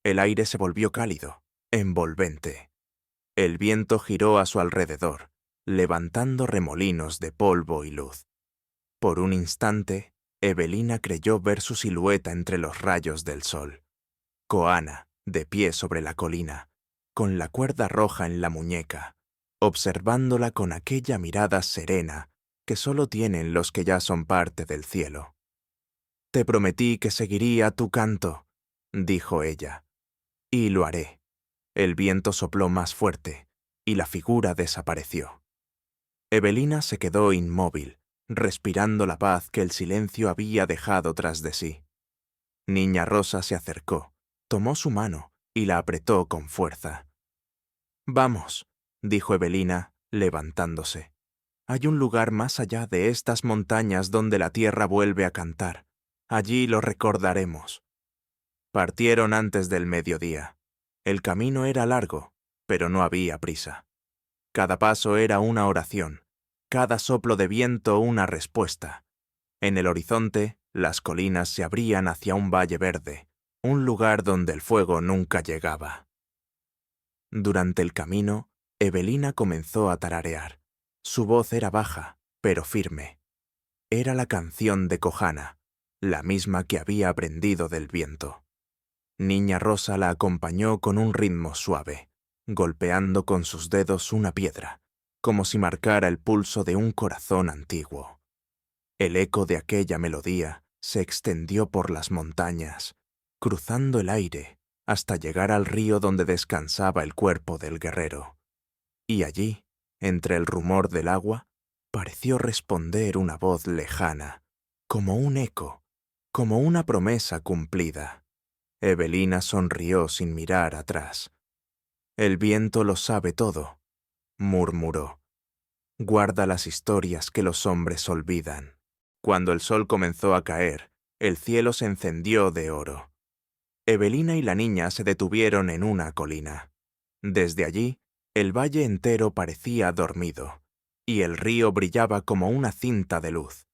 Speaker 1: El aire se volvió cálido, envolvente. El viento giró a su alrededor, levantando remolinos de polvo y luz. Por un instante, Evelina creyó ver su silueta entre los rayos del sol. Kohana, de pie sobre la colina, con la cuerda roja en la muñeca, observándola con aquella mirada serena que solo tienen los que ya son parte del cielo. «Te prometí que seguiría tu canto», dijo ella. «Y lo haré». El viento sopló más fuerte, y la figura desapareció. Evelina se quedó inmóvil, respirando la paz que el silencio había dejado tras de sí. Niña Rosa se acercó, tomó su mano y la apretó con fuerza. «Vamos», dijo Evelina, levantándose. «Hay un lugar más allá de estas montañas donde la tierra vuelve a cantar. Allí lo recordaremos». Partieron antes del mediodía. El camino era largo, pero no había prisa. Cada paso era una oración, cada soplo de viento una respuesta. En el horizonte, las colinas se abrían hacia un valle verde, un lugar donde el fuego nunca llegaba. Durante el camino, Evelina comenzó a tararear. Su voz era baja, pero firme. Era la canción de Kohana, la misma que había aprendido del viento. Niña Rosa la acompañó con un ritmo suave, golpeando con sus dedos una piedra, como si marcara el pulso de un corazón antiguo. El eco de aquella melodía se extendió por las montañas, cruzando el aire hasta llegar al río donde descansaba el cuerpo del guerrero. Y allí, entre el rumor del agua, pareció responder una voz lejana, como un eco, como una promesa cumplida. Evelina sonrió sin mirar atrás. «El viento lo sabe todo», murmuró. «Guarda las historias que los hombres olvidan». Cuando el sol comenzó a caer, el cielo se encendió de oro. Evelina y la niña se detuvieron en una colina. Desde allí, el valle entero parecía dormido, y el río brillaba como una cinta de luz.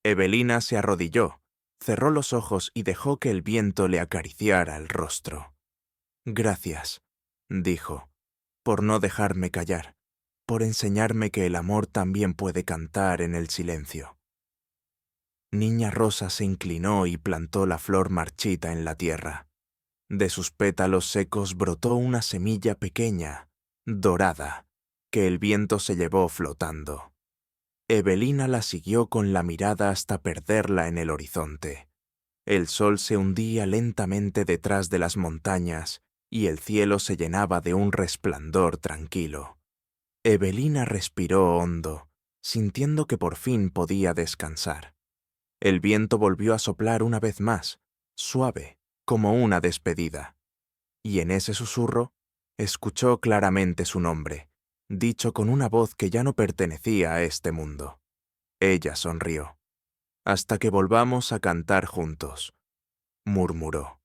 Speaker 1: Evelina se arrodilló, cerró los ojos y dejó que el viento le acariciara el rostro. «Gracias», dijo, «por no dejarme callar, por enseñarme que el amor también puede cantar en el silencio». Niña Rosa se inclinó y plantó la flor marchita en la tierra. De sus pétalos secos brotó una semilla pequeña, dorada, que el viento se llevó flotando. Evelina la siguió con la mirada hasta perderla en el horizonte. El sol se hundía lentamente detrás de las montañas y el cielo se llenaba de un resplandor tranquilo. Evelina respiró hondo, sintiendo que por fin podía descansar. El viento volvió a soplar una vez más, suave, como una despedida. Y en ese susurro, escuchó claramente su nombre, dicho con una voz que ya no pertenecía a este mundo. Ella sonrió. «Hasta que volvamos a cantar juntos», murmuró.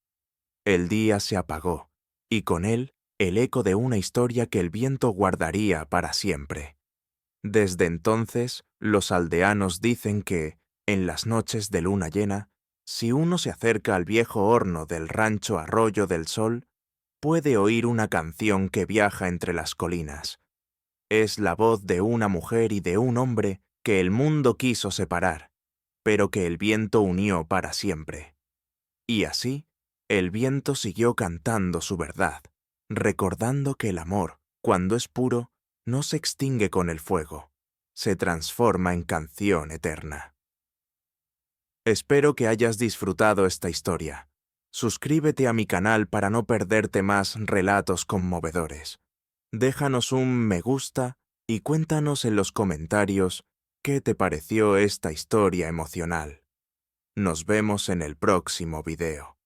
Speaker 1: El día se apagó, y con él el eco de una historia que el viento guardaría para siempre. Desde entonces, los aldeanos dicen que, en las noches de luna llena, si uno se acerca al viejo horno del rancho Arroyo del Sol, puede oír una canción que viaja entre las colinas. Es la voz de una mujer y de un hombre que el mundo quiso separar, pero que el viento unió para siempre. Y así, el viento siguió cantando su verdad, recordando que el amor, cuando es puro, no se extingue con el fuego, se transforma en canción eterna. Espero que hayas disfrutado esta historia. Suscríbete a mi canal para no perderte más relatos conmovedores. Déjanos un me gusta y cuéntanos en los comentarios qué te pareció esta historia emocional. Nos vemos en el próximo video.